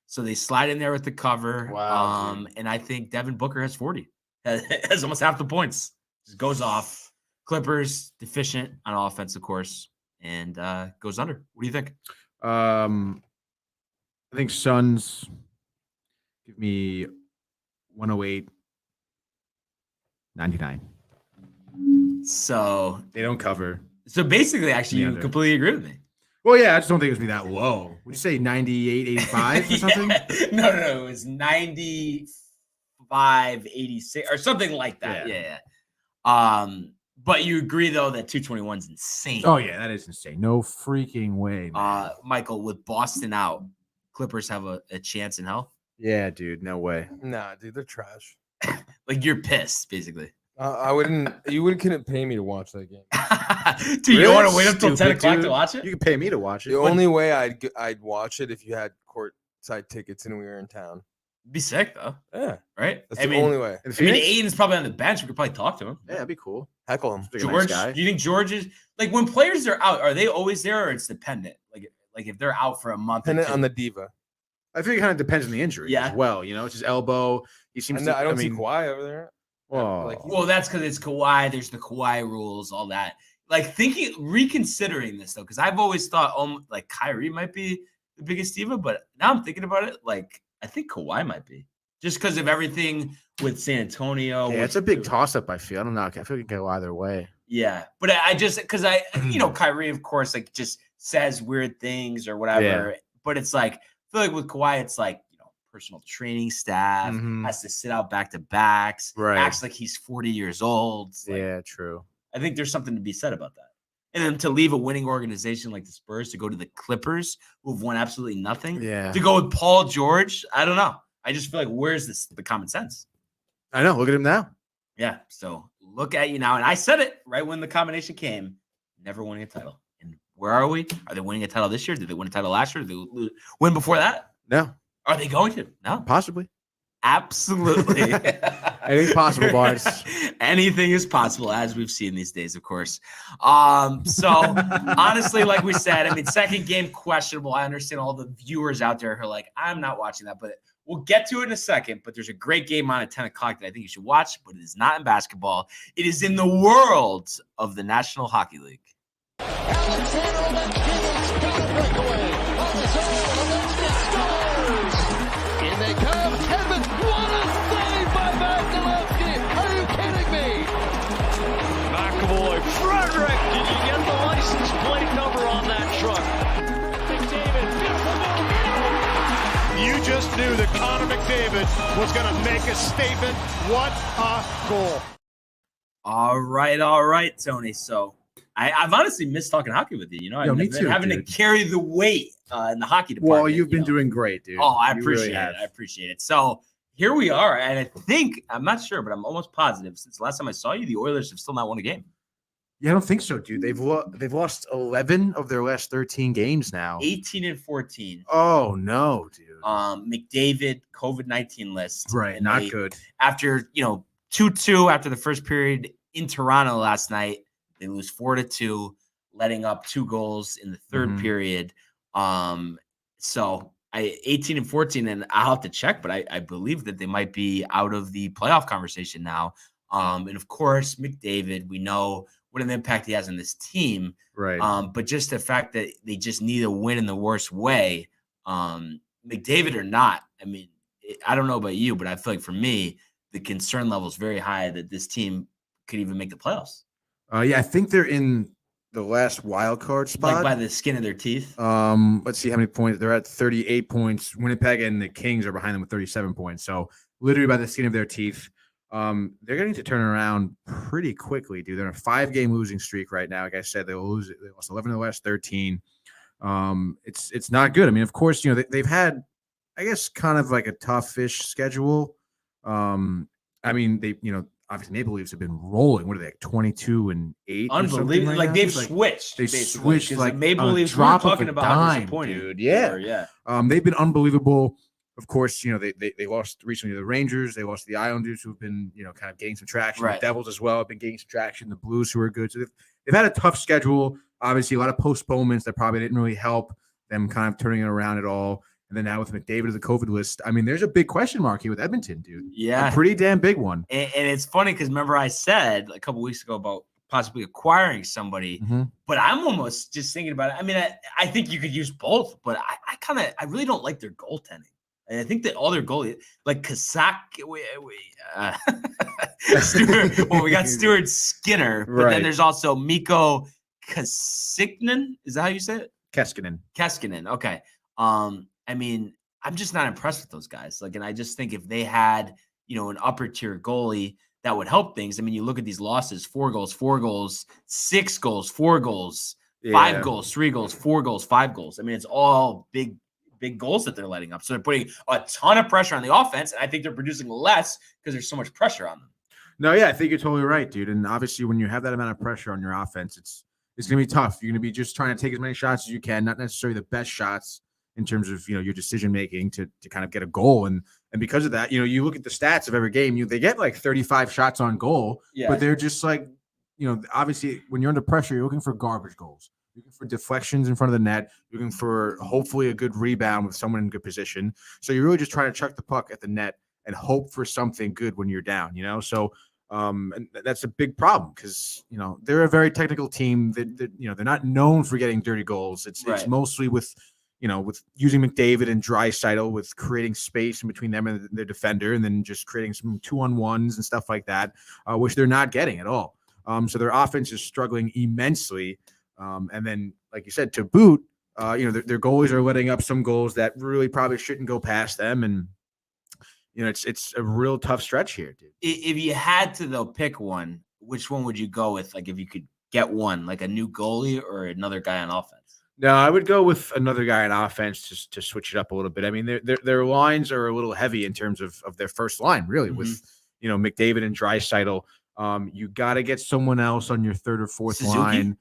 So they slide in there with the cover. Wow, and I think Devin Booker has 40. Has almost half the points. Just goes off. Clippers deficient on offense, of course, and goes under. What do you think? I think Suns give me 108-99. So They don't cover. So basically, actually, you under. completely agree with me. Well, yeah, I just don't think it would be that low. Would you say 98-85 or something? No, it was 95-86 or something like that. Yeah. But you agree though that 221 is insane. Oh yeah, that is insane. No freaking way, man. Michael, with Boston out, Clippers have a chance in hell. Yeah, dude, no way. Nah, dude, they're trash. Like you're pissed, basically. You couldn't pay me to watch that game. Dude, you don't want to wait up till Stupid, 10 o'clock dude. to watch it? You can pay me to watch it. The only way I'd watch it if you had courtside tickets and we were in town. Be sick though, Yeah, right? that's the only way. In I mean, Phoenix? Aiden's probably on the bench. We could probably talk to him. Yeah, that'd be cool. Heckle him. Like a nice George, guy. do you think George is like when players are out? Are they always there, or it's dependent? Like if they're out for a month, Dependent on the diva. I think it kind of depends on the injury Yeah. as well. It's his elbow. He seems I don't see Kawhi over there. Well, Well, that's because it's Kawhi. There's the Kawhi rules, all that. Like reconsidering this though, because I've always thought, like Kyrie might be the biggest diva, but now I'm thinking about it, like I think Kawhi might be, just because of everything with San Antonio. yeah, it's a big toss-up, I feel. I don't know. I feel like it can go either way. Yeah, but I just because Kyrie, of course, like just says weird things or whatever. Yeah. But it's like I feel like with Kawhi, it's like personal training staff has to sit out back to backs, Right. acts like he's 40 years old. It's like, Yeah, true. I think there's something to be said about that. And then to leave a winning organization like the Spurs to go to the Clippers, who've won absolutely nothing, Yeah. to go with Paul George, I don't know. I just feel like where's the common sense? I know. Look at him now. Yeah. So look at you now. And I said it right when the combination came, never winning a title. And where are we? Are they winning a title this year? Did they win a title last year? Did they win before that? No, Are they going to? No. possibly. Absolutely. Anything's possible, Bars. Anything is possible, as we've seen these days, of course. So honestly, like we said, I mean, second game questionable. I understand all the viewers out there who are like, I'm not watching that, but we'll get to it in a second. But there's a great game on at 10 o'clock that I think you should watch, but it is not in basketball. It is in the world of the National Hockey League. In they come, Kevin, what a save by Vasilevsky! Are you kidding me? McAvoy, Frederick, did you get the license plate number on that truck? McDavid, beautiful move. You just knew that Connor McDavid was going to make a statement. What a goal. All right, Tony. So I've honestly missed talking hockey with you. I've me been too, having dude. to carry the weight in the hockey department. Well, you've been doing great, dude. Oh, I You appreciate really have. it. I appreciate it. So here we are, and I think I'm not sure, but I'm almost positive since the last time I saw you, the Oilers have still not won a game. Yeah, I don't think so, dude. They've lost 11 of their last 13 games now. 18-14. Oh no, dude. McDavid COVID-19 list. Right, And not they- good. After 2-2 after the first period in Toronto last night, they lose 4-2, letting up 2 goals in the third Mhm. period. So 18-14, and I'll have to check, but I believe that they might be out of the playoff conversation now. And of course, McDavid, we know what an impact he has on this team. Right. But just the fact that they just need a win in the worst way, McDavid or not, I mean, I don't know about you, but I feel like for me, the concern level is very high that this team could even make the playoffs. Yeah, I think they're in the last wild card spot. Like by the skin of their teeth. Let's see how many points. They're at 38 points. Winnipeg and the Kings are behind them with 37 points. So literally by the skin of their teeth. They're going to need to turn around pretty quickly, dude. They're on a 5-game losing streak right now. Like I said, they lost 11 of the last 13. It's not good. I mean, of course, they've had, I guess, kind of like a tough-ish schedule. I mean, obviously Maple Leafs have been rolling. What are they, like 22-8? Unbelievable. Like they've switched. They basically, switched 'cause like the Maple on a Leafs were drop of talking a about how dime, disappointing dude. they Yeah. were, yeah. They've been unbelievable. Of course, they lost recently to the Rangers. They lost to the Islanders, who've been, kind of gaining some traction. Right. The Devils as well have been gaining some traction. The Blues, who are good. So they've had a tough schedule. Obviously, a lot of postponements that probably didn't really help them kind of turning it around at all. And then now with McDavid to the COVID list, I mean, there's a big question mark here with Edmonton, dude. Yeah. A pretty damn big one. And it's funny because remember I said a couple weeks ago about possibly acquiring somebody, but I'm almost just thinking about it. I mean, I think you could use both, but I really don't like their goaltending. And I think that all their goalies, like Kasak, Stuart, well, we got Stuart Skinner, but then there's also Mikko Kasikinen. Is that how you say it? Keskinen. Okay. I mean, I'm just not impressed with those guys. Like, and I just think if they had, an upper tier goalie, that would help things. I mean, you look at these losses: 4 goals, 6 goals, 4 goals, 5 goals, 3 goals, 4 goals, 5 goals. I mean, it's all big goals that they're letting up. So they're putting a ton of pressure on the offense, and I think they're producing less because there's so much pressure on them. No, yeah, I think you're totally right, dude. And obviously, when you have that amount of pressure on your offense, it's going to be tough. You're going to be just trying to take as many shots as you can, not necessarily the best shots in terms of your decision making to kind of get a goal. And because of that, you look at the stats of every game, they get like 35 shots on goal, but they're just like, obviously when you're under pressure, you're looking for garbage goals. You're looking for deflections in front of the net. You're looking for hopefully a good rebound with someone in good position. So you're really just trying to chuck the puck at the net and hope for something good when you're down, So and that's a big problem because, they're a very technical team that they're not known for getting dirty goals. It's mostly with using McDavid and Draisaitl, with creating space in between them and their defender, and then just creating some 2-on-1s and stuff like that, which they're not getting at all. So their offense is struggling immensely. And then, like you said, to boot, their goalies are letting up some goals that really probably shouldn't go past them. And, it's a real tough stretch here, dude. If you had to, though, pick one, which one would you go with? Like, if you could get one, like a new goalie or another guy on offense? No, I would go with another guy on offense just to switch it up a little bit. I mean, their lines are a little heavy in terms of their first line, really, with, McDavid and Draisaitl. You got to get someone else on your third or fourth line.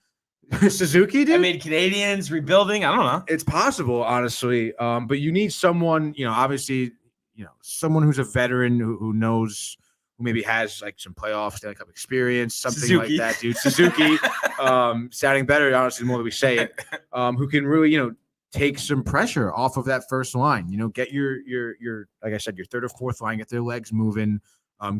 Suzuki, dude? I mean, Canadians rebuilding. I don't know. It's possible, honestly. But you need someone, obviously, someone who's a veteran who knows, who maybe has like some playoff Stanley Cup experience, something Suzuki. like that, dude. Suzuki, sounding better, honestly, the more that we say it, who can really, take some pressure off of that first line. Get your like I said, your third or fourth line, get their legs moving,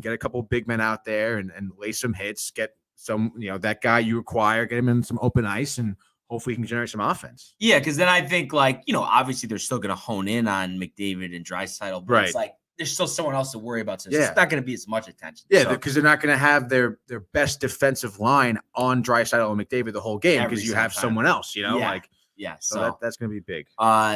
get a couple big men out there and lay some hits, get some, that guy you acquire, get him in some open ice, and hopefully he can generate some offense. Yeah, because then I think, like, obviously they're still going to hone in on McDavid and Draisaitl, but it's like there's still someone else to worry about. So it's not going to be as much attention. Yeah, because they're not going to have their best defensive line on Draisaitl and McDavid the whole game because you have someone else, So that's going to be big.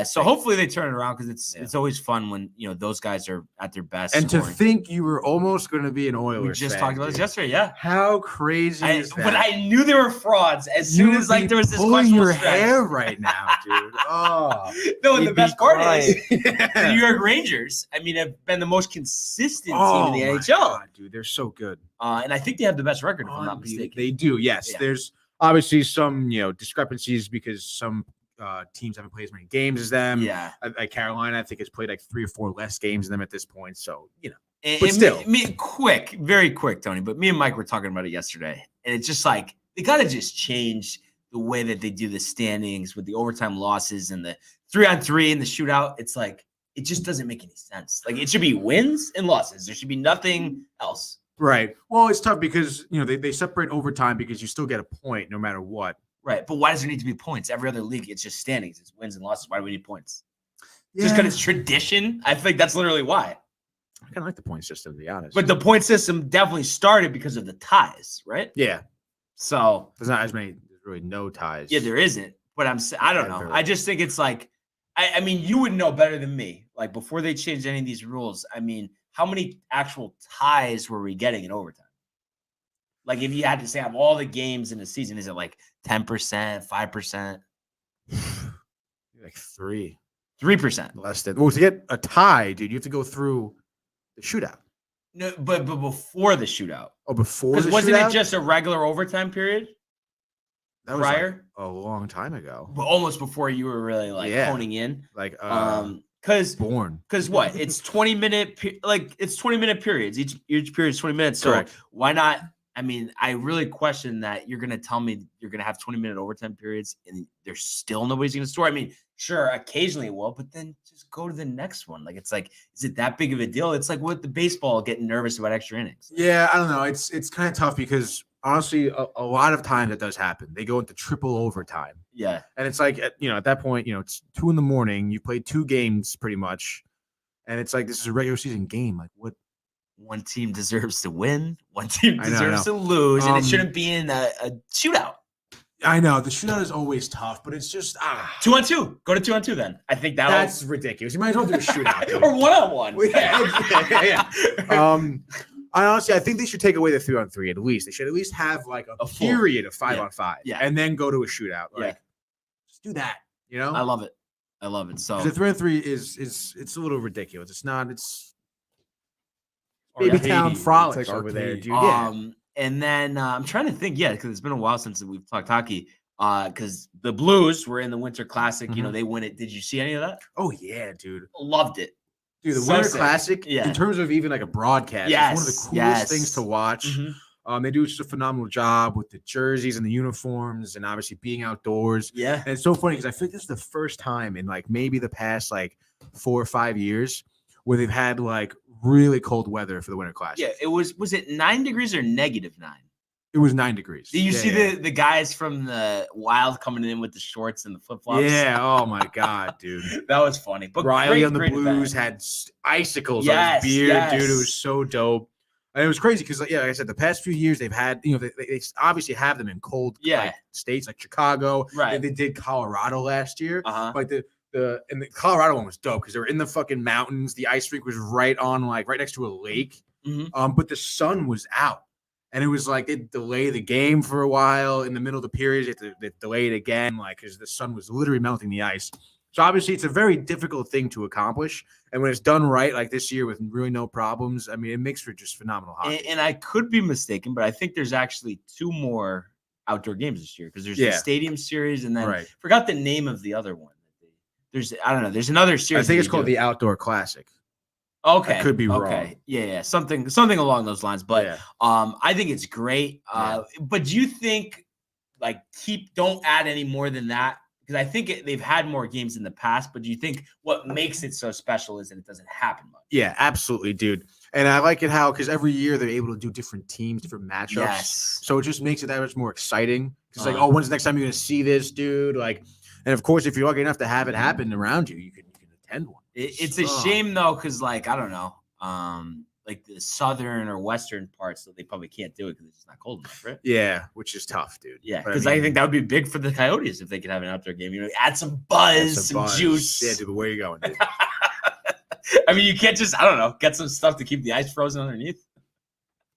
So hopefully they turn it around because it's always fun when those guys are at their best. And to think you were almost going to be an Oilers. We just talked about this yesterday. Yeah, how crazy is that? But I knew they were frauds as soon as there was this pulling your stretch. hair right now, dude. Oh, no, and the best part is the New York Rangers. I mean, have been the most consistent team in the NHL. God, dude, they're so good. And I think they have the best record, if I'm not mistaken. They do. Yes, there's obviously some discrepancies because some teams haven't played as many games as them. Yeah, like Carolina, I think has played like 3 or 4 less games than them at this point. So but still, very quick, Tony. But me and Mike were talking about it yesterday, and it's just like they got to just change the way that they do the standings with the overtime losses and the 3-on-3 and the shootout. It's like it just doesn't make any sense. Like it should be wins and losses. There should be nothing else. Right. Well, it's tough because they separate overtime because you still get a point no matter what. Right. But why does there need to be points? Every other league, it's just standings. It's wins and losses. Why do we need points? Yeah. Just because it's tradition? I think that's literally why. I kind of like the point system, to be honest. But the point system definitely started because of the ties, right? Yeah. So there's not as many. There's really no ties. Yeah, there isn't. But I don't know. I just think it's like, I mean, you would know better than me. Like before they changed any of these rules, I mean, how many actual ties were we getting in overtime? Like if you had to say of all the games in the season, is it like 10%, 5%? Like 3%. 3%. Less than. Well, to get a tie, dude, you have to go through the shootout. No, but before the shootout. Oh, before Because the wasn't shootout? it just a regular overtime period that was like prior? a long time ago. But almost before you were really like Yeah. honing in. Like Because born. what? It's 20-minute it's 20-minute periods. Each period is 20 minutes. So Correct. why not? I mean, I really question that you're going to tell me you're going to have 20-minute overtime periods and there's still nobody's going to score. I mean, sure, occasionally it will, but then just go to the next one. Like, it's like, is it that big of a deal? It's like with the baseball getting nervous about extra innings. Yeah, I don't know. It's kind of tough because honestly, a lot of times that does happen. They go into triple overtime. Yeah. And it's like, at that point, it's 2 a.m. You played 2 games pretty much. And it's like, this is a regular season game. Like, what? One team deserves to win. One team I know. deserves to lose. And it shouldn't be in a shootout. I know. The shootout is always tough, but it's just 2-on-2. Go to 2-on-2 then. I think that's ridiculous. You might as well do a shootout. Dude. Or 1-on-1. Yeah. I think they should take away the 3-on-3 at least. They should at least have like a period of 5-on-5. Yeah. And then go to a shootout. Like, just do that. I love it. So the 3-on-3 is it's a little ridiculous. It's not. It's Arcadey. Baby Town frolics It's like over there, arcade. dude. Yeah. And then I'm trying to think, because it's been a while since we've talked hockey. Because the Blues were in the Winter Classic, they win it. Did you see any of that? Oh yeah, dude. Loved it. Dude, the So Winter sick. Classic, Yeah. in terms of even like a broadcast, it's one of the coolest things to watch. They do just a phenomenal job with the jerseys and the uniforms and obviously being outdoors. Yeah. And it's so funny because I think this is the first time in like maybe the past like 4 or 5 years where they've had like really cold weather for the Winter Classic. Yeah, it was it 9 degrees or -9? It was 9 degrees. Did you see the guys from the Wild coming in with the shorts and the flip-flops? Yeah. Oh my God, dude. That was funny. But Riley on the great Blues event. had icicles on his beard, Yes. dude. It was so dope. And it was crazy because, like I said, the past few years they've had, they obviously have them in cold like, states like Chicago. Right. They did Colorado last year. Uh-huh. Like the Colorado one was dope because they were in the fucking mountains. The ice rink was right next to a lake. But the sun was out. And it was like they delay the game for a while in the middle of the period. They delay it again, like because the sun was literally melting the ice. So obviously, it's a very difficult thing to accomplish. And when it's done right, like this year, with really no problems, I mean, it makes for just phenomenal hockey. And I could be mistaken, but I think there's actually 2 more outdoor games this year because there's the Stadium Series, and then forgot the name of the other one. There's There's another series. I think it's called the Outdoor Classic. Okay, I could be wrong. Okay, yeah, something along those lines. But I think it's great. But do you think don't add any more than that? Because I think they've had more games in the past. But do you think what makes it so special is that it doesn't happen much? Yeah, absolutely, dude. And I like it because every year they're able to do different teams, different matchups. Yes. So it just makes it that much more exciting. It's like, when's the next time you're going to see this, dude? Like, and of course, if you're lucky enough to have it happen around you, you can attend one. It's a shame though, because I don't know, like the southern or western parts, so they probably can't do it because it's just not cold enough, right? Yeah, which is tough, dude. Yeah, because I think that would be big for the Coyotes if they could have an outdoor game. Add some buzz, some juice. Yeah, dude, but where are you going, dude? I mean, you can't just, I don't know, get some stuff to keep the ice frozen underneath.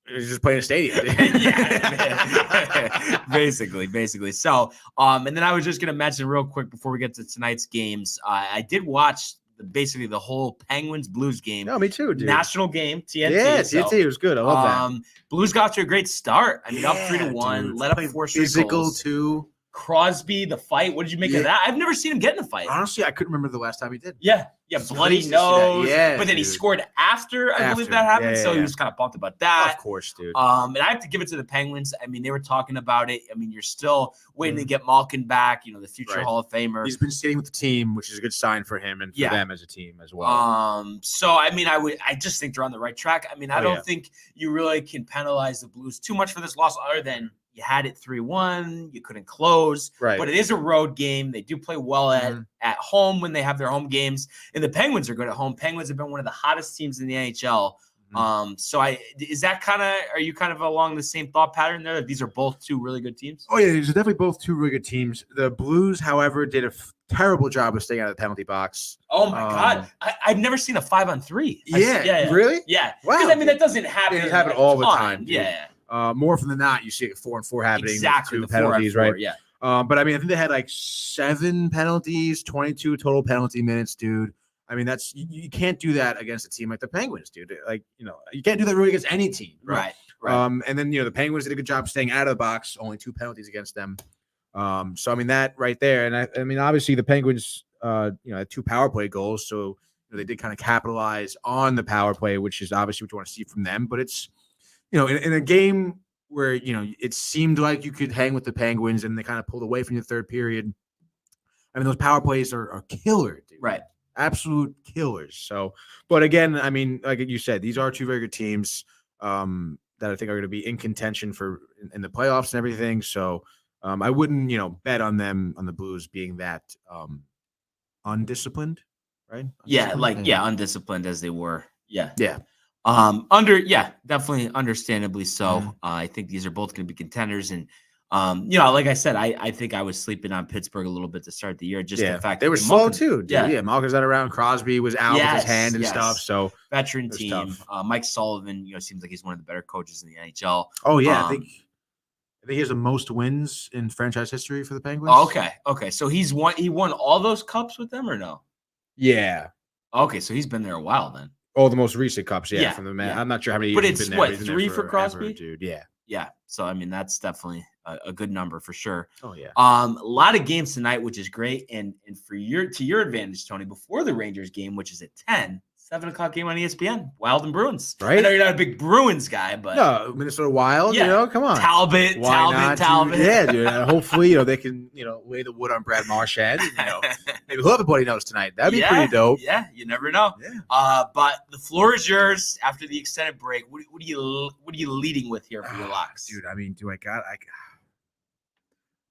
You're just playing a stadium. Yeah, basically. So, and then I was just gonna mention real quick before we get to tonight's games. I did watch basically the whole Penguins Blues game. No, me too, dude. National game, TNT. Yeah, TNT was good. I love that. Blues got to a great start. I mean, up 3-1, dude. let up 4 straight physical goals. Too. Crosby, the fight. What did you make of that? I've never seen him get in a fight. Honestly, I couldn't remember the last time he did. Yeah, bloody nose. Yeah, but then he scored after I believe that happened. So he was kind of pumped about that. Of course, dude. And I have to give it to the Penguins. I mean, they were talking about it. I mean, you're still waiting to get Malkin back, the future Hall of Famer. He's been staying with the team, which is a good sign for him and for them as a team as well. So I mean, I just think they're on the right track. I mean, I don't think you really can penalize the Blues too much for this loss other than you had it 3-1, you couldn't close. Right. But it is a road game. They do play well at home when they have their home games. And the Penguins are good at home. Penguins have been one of the hottest teams in the NHL. So are you kind of along the same thought pattern there that these are both 2 really good teams? Oh, yeah, these are definitely both 2 really good teams. The Blues, however, did a terrible job of staying out of the penalty box. Oh, my God. I've never seen a 5-on-3. Yeah. Really? Yeah. Wow. Because, I mean, that doesn't happen. It happens all the time. Dude. Yeah. More often than not, you see it 4-on-4 happening. Exactly. 2 penalties, right? Yeah. But I mean, I think they had like 7 penalties, 22 total penalty minutes, dude. I mean, you can't do that against a team like the Penguins, dude. Like, you can't do that really against any team. Right. And then, the Penguins did a good job staying out of the box, only 2 penalties against them. So, I mean, that right there. And I mean, obviously the Penguins, had 2 power play goals. So, they did kind of capitalize on the power play, which is obviously what you want to see from them. But it's, in a game where, it seemed like you could hang with the Penguins and they kind of pulled away from the third period. I mean, those power plays are killer, dude. Right. Absolute killers. So, but again, I mean, like you said, these are 2 very good teams that I think are going to be in contention for in the playoffs and everything. So, I wouldn't, bet on them, on the Blues being that undisciplined, right? Undisciplined as they were. Yeah. Yeah. Definitely understandably so. I think these are both going to be contenders. And, like I said, I think I was sleeping on Pittsburgh a little bit to start the year. Just the fact they were slow too. Dude. Yeah. Malkin's not around. Crosby was out with his hand and stuff. So veteran team. Mike Sullivan, seems like he's one of the better coaches in the NHL. Oh yeah, I think he has the most wins in franchise history for the Penguins. Oh, okay. So he won all those cups with them or no? Yeah. Okay, so he's been there a while then. Oh, the most recent cups, from the man. Yeah. I'm not sure how many years. But it's been there. what, 3 for Crosby, dude. Yeah. Yeah. So I mean, that's definitely a good number for sure. Oh yeah. A lot of games tonight, which is great, and to your advantage, Tony. Before the Rangers game, which is at 10, 7 o'clock game on ESPN, Wild and Bruins. Right. I know you're not a big Bruins guy, but no, Minnesota Wild. Come on, Talbot. Dude? Yeah, dude. Hopefully, they can lay the wood on Brad Marchand. Maybe he'll have a bloody nose tonight. That'd be pretty dope. Yeah, you never know. Yeah. But the floor is yours after the extended break. What are you leading with here for your locks, dude? I mean,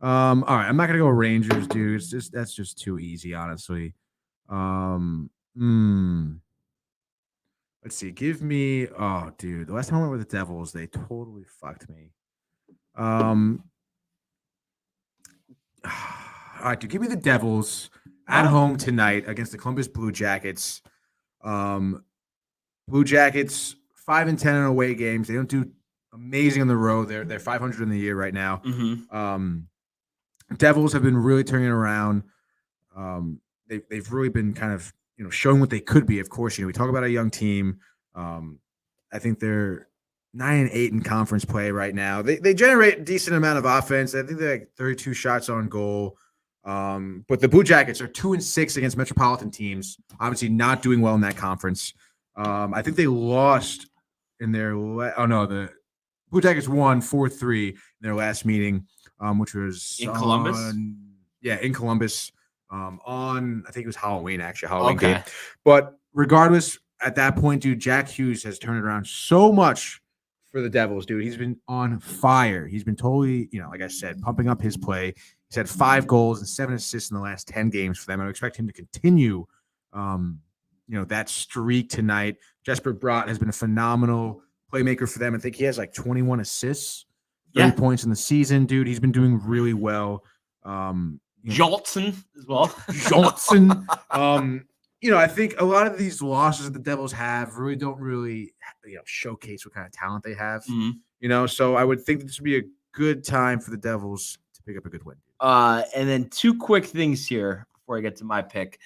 all right, I'm not gonna go Rangers, dude. That's just too easy, honestly. Let's see. Give me. Oh, dude. The last time I went with the Devils, they totally fucked me. All right, dude. Give me the Devils at home tonight against the Columbus Blue Jackets. Blue Jackets 5-10 in away games. They don't do amazing on the road. They're 500 in the year right now. Devils have been really turning it around. They've really been kind of showing what they could be. Of course, we talk about a young team. I think they're 9-8 in conference play right now. They generate a decent amount of offense. I think they're like 32 shots on goal. But the Blue Jackets are 2-6 against metropolitan teams. Obviously, not doing well in that conference. I think they lost in their. The Blue Jackets won 4-3 in their last meeting, which was in Columbus. In Columbus. On I think it was Halloween game. But regardless, at that point, dude, Jack Hughes has turned it around so much for the Devils, dude. He's been on fire. He's been totally, like I said, pumping up his play. He's had 5 goals and 7 assists in the last 10 games for them. I expect him to continue that streak tonight. Jesper Bratt has been a phenomenal playmaker for them. I think he has like 21 assists, 30 points in the season, dude. He's been doing really well. Johnson as well. Johnson. I think a lot of these losses that the Devils have really don't showcase what kind of talent they have. So I would think that this would be a good time for the Devils to pick up a good win. And then 2 quick things here before I get to my pick.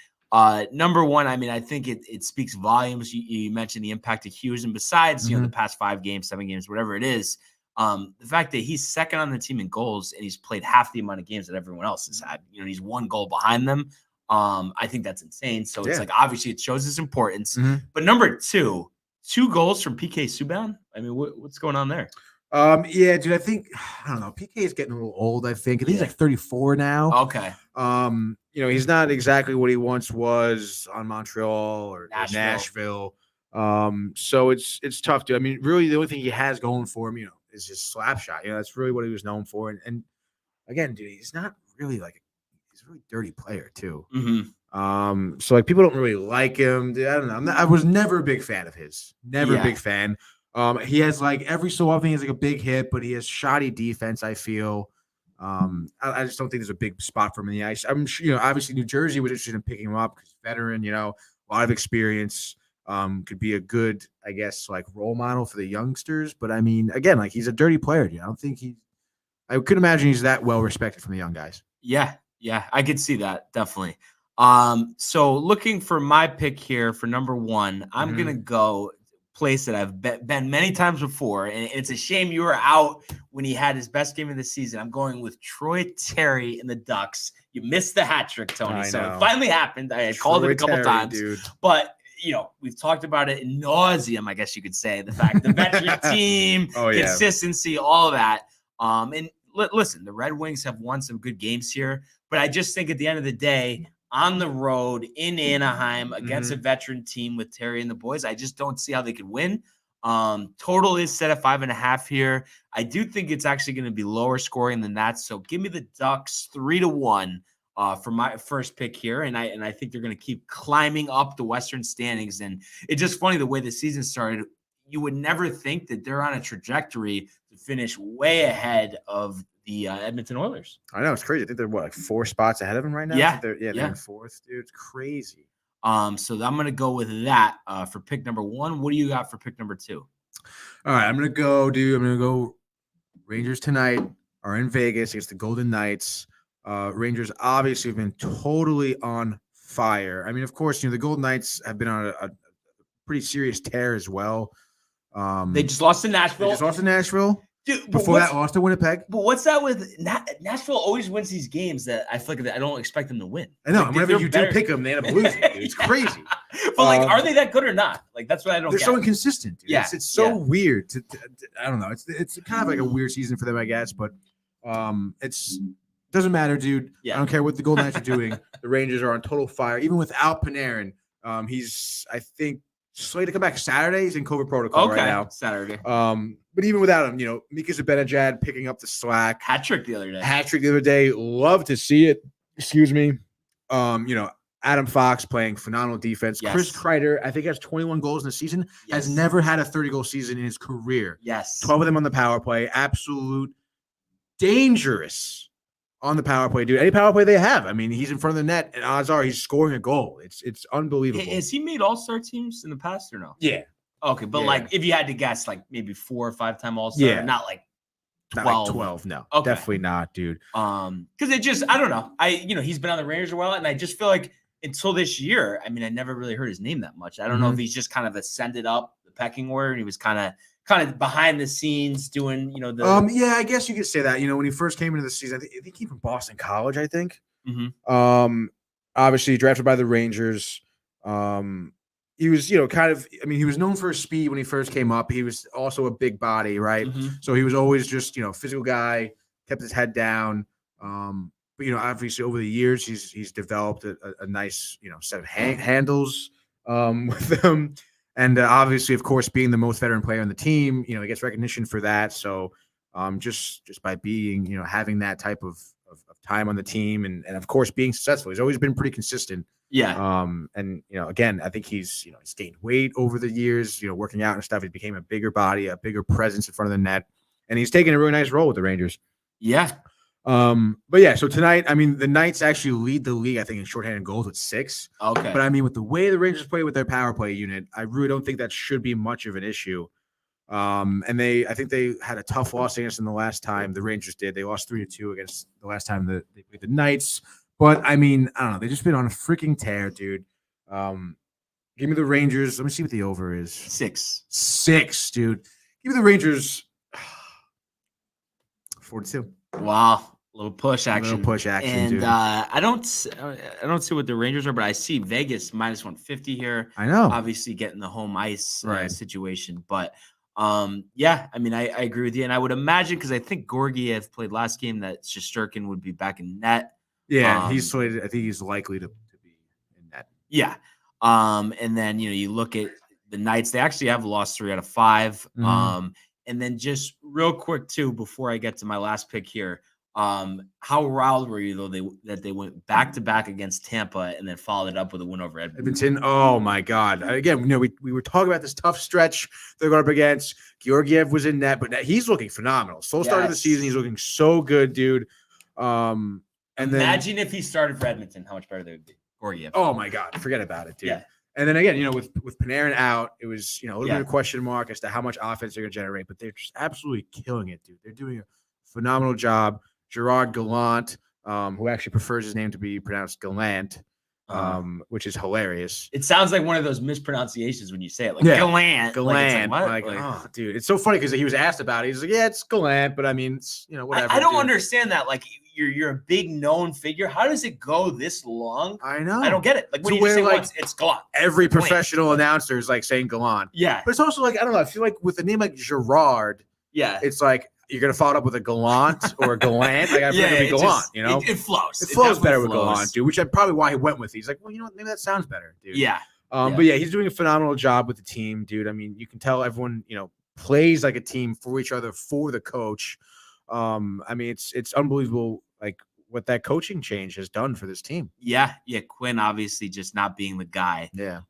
Number one, I mean, I think it speaks volumes. You mentioned the impact of Hughes, and besides, the past 5 games, 7 games, whatever it is, the fact that he's second on the team in goals and he's played half the amount of games that everyone else has had. He's 1 goal behind them. I think that's insane. So it's like, obviously it shows his importance. But number 2 goals from PK Subban. I mean, what's going on there? Dude, I don't know. PK is getting a little old, I think. He's like 34 now. Okay. He's not exactly what he once was on Montreal or Nashville. So it's tough, dude. I mean, really the only thing he has going for him, is his slap shot. That's really what he was known for. And again, dude, he's not really he's a really dirty player too. So people don't really like him. Dude, I don't know. I was never a big fan of his. Never a big fan. He has every so often he has a big hit, but he has shoddy defense, I feel. I just don't think there's a big spot for him in the ice. I'm sure, obviously New Jersey was interested in picking him up because veteran, a lot of experience. Could be a good, I guess, role model for the youngsters. But I mean, again, he's a dirty player. I don't think I could imagine he's that well respected from the young guys. Yeah, I could see that definitely. So looking for my pick here for number one, I'm Mhm. gonna go place that I've been many times before, and it's a shame you were out when he had his best game of the season. I'm going with Troy Terry and the Ducks. You missed the hat trick, Tony. I So know. it finally happened. I had called it a couple Terry, times, dude. but we've talked about it in nauseum, I guess you could say. The fact the veteran team, Oh, yeah. consistency, all of that. And listen, the Red Wings have won some good games here, but I just think at the end of the day, on the road in Anaheim against a veteran team with Terry and the boys, I just don't see how they could win. Total is set at 5.5 here. I do think it's actually going to be lower scoring than that. So give me the Ducks 3-1 for my first pick here. And I think they're going to keep climbing up the Western standings. And it's just funny the way the season started. You would never think that they're on a trajectory to finish way ahead of the Edmonton Oilers. I know, it's crazy. I think they're like 4 spots ahead of them right now. Yeah, they're in fourth, dude. It's crazy. So I'm gonna go with that for pick number one. What do you got for pick number two? All right, I'm gonna go. Rangers tonight are in Vegas against the Golden Knights. Rangers obviously have been totally on fire. I mean, of course, the Golden Knights have been on a pretty serious tear as well. They just lost to Nashville. Dude, before that, lost to Winnipeg. But what's that with Nashville? Always wins these games that I feel like I don't expect them to win. I know. Like, whenever you do pick them, they end up losing. Dude. It's crazy. But are they that good or not? Like that's what I don't. They're get. so inconsistent. Dude. Yeah, it's so weird. I don't know. It's kind of like a weird season for them, I guess. But it's doesn't matter, dude. Yeah. I don't care what the Golden Knights are doing. The Rangers are on total fire, even without Panarin. He's I think slated to come back Saturday. He's in COVID protocol right now. Saturday. But even without him, Mika Zibanejad picking up the slack. Hat trick the other day. Love to see it. Excuse me. Adam Fox playing phenomenal defense. Yes. Chris Kreider, I think, has 21 goals in the season. Yes. Has never had a 30-goal season in his career. Yes. 12 of them on the power play. Absolute dangerous on the power play, dude. Any power play they have. I mean, he's in front of the net, and odds are he's scoring a goal. It's unbelievable. Has he made all-star teams in the past or no? Yeah. Okay, but Yeah. if you had to guess, maybe 4 or 5 time all-star, Yeah. not like 12. Not like 12, no. Okay. Definitely not, dude. Because it just, I don't know. He's been on the Rangers a while, and I just feel like until this year, I never really heard his name that much. I don't know if he's just kind of ascended up the pecking order, and he was kind of behind the scenes doing, Yeah, I guess you could say that. When he first came into the season, I think he from Boston College, I think. Mhm. Obviously drafted by the Rangers. He was, he was known for his speed when he first came up. He was also a big body, right? Mhm. So he was always just, physical guy, kept his head down. But obviously over the years, he's developed a nice, set of handles with him. And obviously, of course, being the most veteran player on the team, he gets recognition for that. So just by being, having that type of time on the team and of course, being successful, he's always been pretty consistent. Yeah. And again, I think he's gained weight over the years, working out and stuff. He became a bigger body, a bigger presence in front of the net, and he's taking a really nice role with the Rangers. Yeah. But yeah, so tonight, the Knights actually lead the league, I think, in shorthanded goals with 6. Okay. But with the way the Rangers play with their power play unit, I really don't think that should be much of an issue. And I think they had a tough loss against them the last time the Rangers did. They lost 3-2 against the last time that they played the Knights. But I don't know. They've just been on a freaking tear, dude. Give me the Rangers. Let me see what the over is. 6, dude. Give me the Rangers. 4-2. Wow. Little push action. And dude. I don't see what the Rangers are, but I see Vegas minus 150 here. I know. Obviously getting the home ice Right. situation. But yeah, I agree with you. And I would imagine, because I think Georgiev played last game, that Shesterkin would be back in net. Yeah, he's slated. I think he's likely to be in net. Yeah. And then, you look at the Knights, they actually have lost 3 out of 5. Mhm. And then just real quick too, before I get to my last pick here, how riled were you though that they went back to back against Tampa and then followed it up with a win over Edmonton? Oh my God! Again, we were talking about this tough stretch they're going up against. Georgiev was in net, but he's looking phenomenal. Start of the season, he's looking so good, dude. And imagine if he started for Edmonton, how much better they would be. Georgiev. Oh my God, forget about it, dude. Yeah. And then again, with Panarin out, it was a little Yeah. bit of a question mark as to how much offense they're going to generate, but they're just absolutely killing it, dude. They're doing a phenomenal job. Gerard Gallant, who actually prefers his name to be pronounced Gallant, which is hilarious. It sounds like one of those mispronunciations when you say it, like Yeah. Gallant. Gallant. Like, Oh, dude, it's so funny because he was asked about it. He's like, yeah, it's Gallant, but I mean, it's, whatever. I don't dude. understand that. Like, you're a big known figure. How does it go this long? I know. I don't get it. Like, when To you just say where, once, it's Gallant. Every Gallant. professional announcer is like saying Gallant. Yeah. But it's also like, I don't know. I feel like with a name like Gerard, Yeah. it's like you're going to follow it up with a Gallant or a Gallant. Like, I prefer to be Gallant, It flows. It flows better with flows. Gallant, dude, which is probably why he went with it. He's like, well, maybe that sounds better, dude. Yeah. But yeah, he's doing a phenomenal job with the team, dude. I mean, you can tell everyone, plays like a team for each other, for the coach. I mean, it's unbelievable, like what that coaching change has done for this team. Yeah. Quinn obviously just not being the guy. Yeah.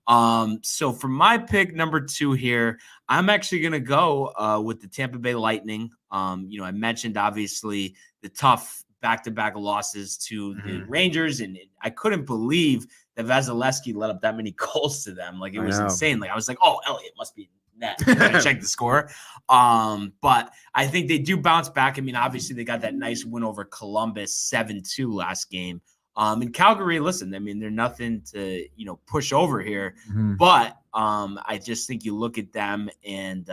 So for my pick number 2 here, I'm actually gonna go with the Tampa Bay Lightning. I mentioned obviously the tough back-to-back losses to the Rangers, and I couldn't believe that Vasilevsky let up that many goals to them. Like, it was insane. Like, I was like, oh, Elliott must be net. Check the score. But I think they do bounce back. I mean, obviously they got that nice win over Columbus 7-2 last game. In Calgary, listen, I mean, they're nothing to, push over here, but I just think you look at them and,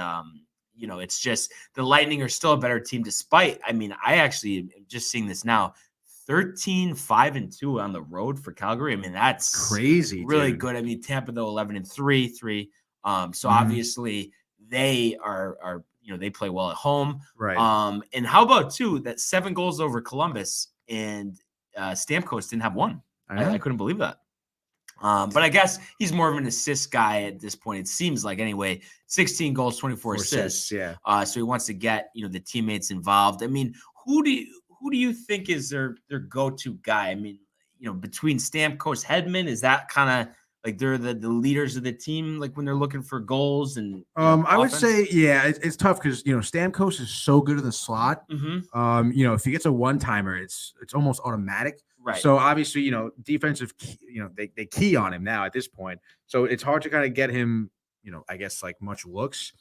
it's just the Lightning are still a better team despite, I mean, I actually am just seeing this now, 13-5-2 on the road for Calgary. I mean, that's crazy, really dude. good. I mean, Tampa though 11-3. So obviously they are they play well at home. Right. And how about too that 7 goals over Columbus and Stamkos didn't have one. I couldn't believe that. But I guess he's more of an assist guy at this point. It seems like anyway, 16 goals, 24 assists. Yeah. So he wants to get the teammates involved. I mean, who do you think is their go-to guy? I mean, between Stamkos, Hedman, is that kind of like they're the leaders of the team, like when they're looking for goals and I would say, yeah, it's tough because Stamkos is so good in the slot. If he gets a one-timer, it's almost automatic. Right. So obviously, defensive, they key on him now at this point. So it's hard to kind of get him, I guess like much looks.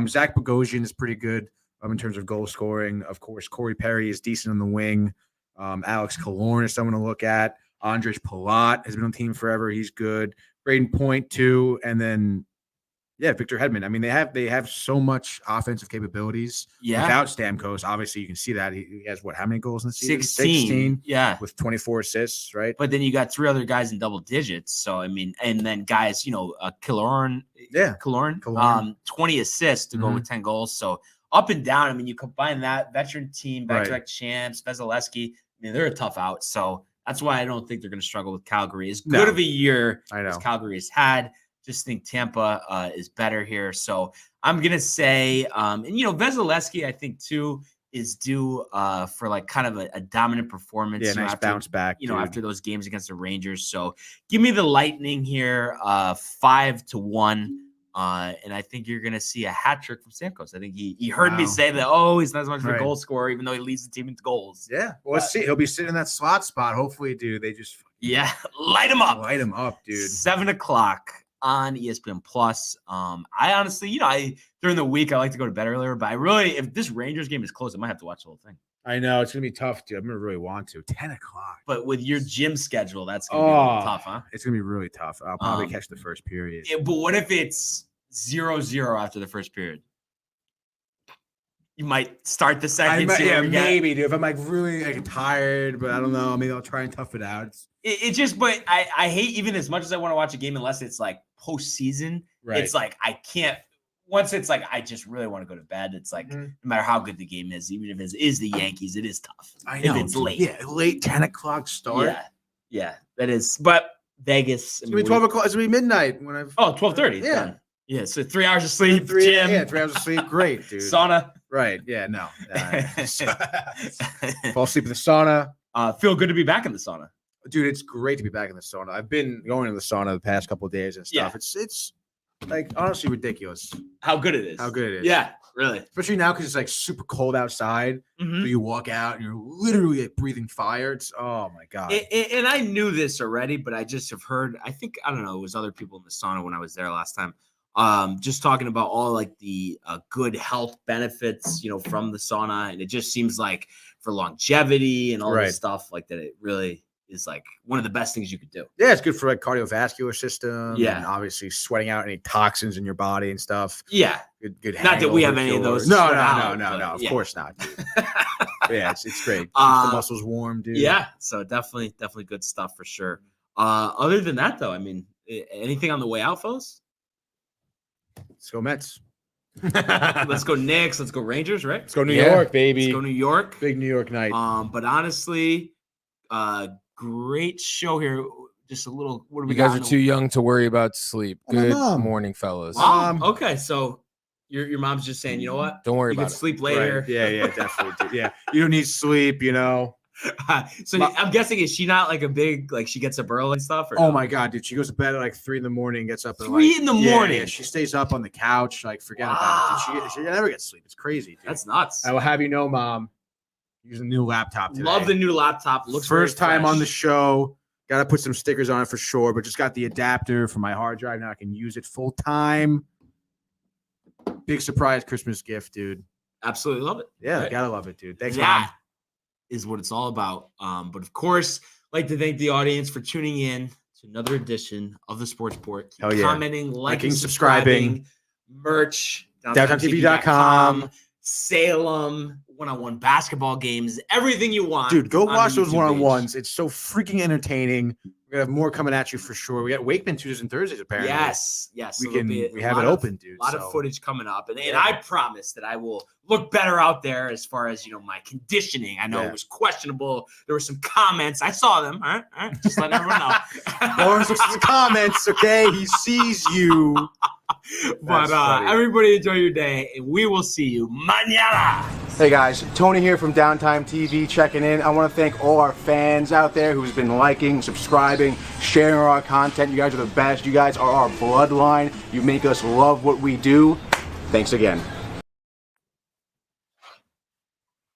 Zach Bogosian is pretty good in terms of goal scoring. Of course, Corey Perry is decent on the wing. Alex Killorn is someone to look at. Andrej Palat has been on the team forever. He's good. Braden Point too, and then Victor Hedman. I mean, they have so much offensive capabilities. Yeah. Without Stamkos, obviously you can see that he has how many goals in the season? 16. Yeah. With 24 assists, right? But then you got 3 other guys in double digits. So I mean, and then guys, Killorn. Yeah. Killorn. 20 assists to go with 10 goals. So up and down. I mean, you combine that veteran team, back-to-back champs, Vasilevsky. I mean, they're a tough out. So that's why I don't think they're going to struggle with Calgary. As good of a year as Calgary has had, just think Tampa is better here. So I'm going to say, and Vasilevsky, I think too, is due for like kind of a dominant performance. Yeah, nice bounce back. After those games against the Rangers. So give me the Lightning here, 5-1. And I think you're going to see a hat trick from Stamkos. I think he heard me say that, he's not as much of a goal scorer, even though he leads the team in goals. Yeah. Well, let's see. He'll be sitting in that slot spot. Hopefully, dude. They just light him up. Light him up, dude. 7:00 on ESPN Plus. I honestly, during the week I like to go to bed earlier, but I really, if this Rangers game is close, I might have to watch the whole thing. I know it's gonna be tough, dude. I'm gonna really want to. 10:00. But with your gym schedule, that's gonna be a little tough, huh? It's gonna be really tough. I'll probably catch the first period. But what if it's 0-0 after the first period? You might start the second. Maybe, dude. If I'm like really tired, but I don't know. Maybe I'll try and tough it out. But I hate, even as much as I want to watch a game, unless it's like postseason. Right. It's like I can't. Once it's like I just really want to go to bed. It's like no matter how good the game is, even if it is the Yankees, it is tough. I know. If it's late. Yeah, late 10:00 start. Yeah, that is. But Vegas. It's gonna be 12 o'clock. It's gonna be midnight when I've. 12:30. Yeah. Done. Yeah. So 3 hours of sleep. 3 hours of sleep. Great, dude. Sauna. Right. Yeah. No. Fall asleep in the sauna. Feel good to be back in the sauna. Dude, it's great to be back in the sauna. I've been going to the sauna the past couple of days and stuff. Yeah. It's like honestly ridiculous how good it is. Yeah, really. Especially now because it's like super cold outside. So you walk out and you're literally like breathing fire. It's oh my god. And I knew this already, but I just have heard. I don't know. It was other people in the sauna when I was there last time. Just talking about all like the good health benefits, from the sauna, and it just seems like for longevity and all this stuff like that, it really is like one of the best things you could do. Yeah, it's good for like cardiovascular system. Yeah. And obviously sweating out any toxins in your body and stuff. Yeah. Good. Not that we have hangover any of cure. those. No. but Of yeah. course not. Dude. Yeah, it's great. Keeps the muscles warm, dude. Yeah. So definitely good stuff for sure. Other than that, though, I mean, anything on the way out, fellas? Let's go Mets. Let's go Knicks. Let's go Rangers, right? Let's go New Yeah. York, baby. Let's go New York. Big New York night. But honestly, great show here. Just a little. What do we You guys got? are too young to worry about sleep. Oh, my Good mom. morning, fellas. Wow. Okay, so your mom's just saying, you know what? Don't worry You can about it. sleep later. Right. Yeah, definitely. Dude. Yeah, you don't need sleep, you know. So I'm guessing, is she not like a big, like she gets up early and stuff? Or Oh no? my god, dude! She goes to bed at like 3 a.m, gets up at 3 like, in the Yeah, morning? yeah, she stays up on the couch. Like, forget about it. Dude. She never gets sleep. It's crazy, dude. That's nuts. I will have you know, Mom. Using a new laptop today. Love the new laptop. Looks First very time on the fresh. show. Got to put some stickers on it for sure, but just got the adapter for my hard drive. Now I can use it full time. Big surprise Christmas gift, dude. Absolutely love it. Yeah, Right. gotta love it, dude. Thanks, Mom. That is what it's all about. But of course, I'd like to thank the audience for tuning in to another edition of the Sports Report. Keep Hell yeah. commenting, liking, subscribing. merch, DowntownTV.com. Salem, one-on-one basketball games, everything you want. Dude, go on the watch those YouTube one-on-ones. page. It's so freaking entertaining. We're gonna have more coming at you for sure. We got Wakeman Tuesdays and Thursdays apparently. Yes. we So there'll be we a have it lot of- open, dude. A lot so. of footage coming up, and Yeah. I promise that I will look better out there as far as my conditioning. I know Yeah. it was questionable. There were some comments. I saw them. All right. Just letting everyone know. Lawrence looks at the comments, okay? He sees you. But That's funny. everybody enjoy your day, and we will see you mañana. Hey guys, Tony here from Downtime TV checking in. I want to thank all our fans out there who's been liking, subscribing, sharing our content. You guys are the best. You guys are our bloodline. You make us love what we do. Thanks again.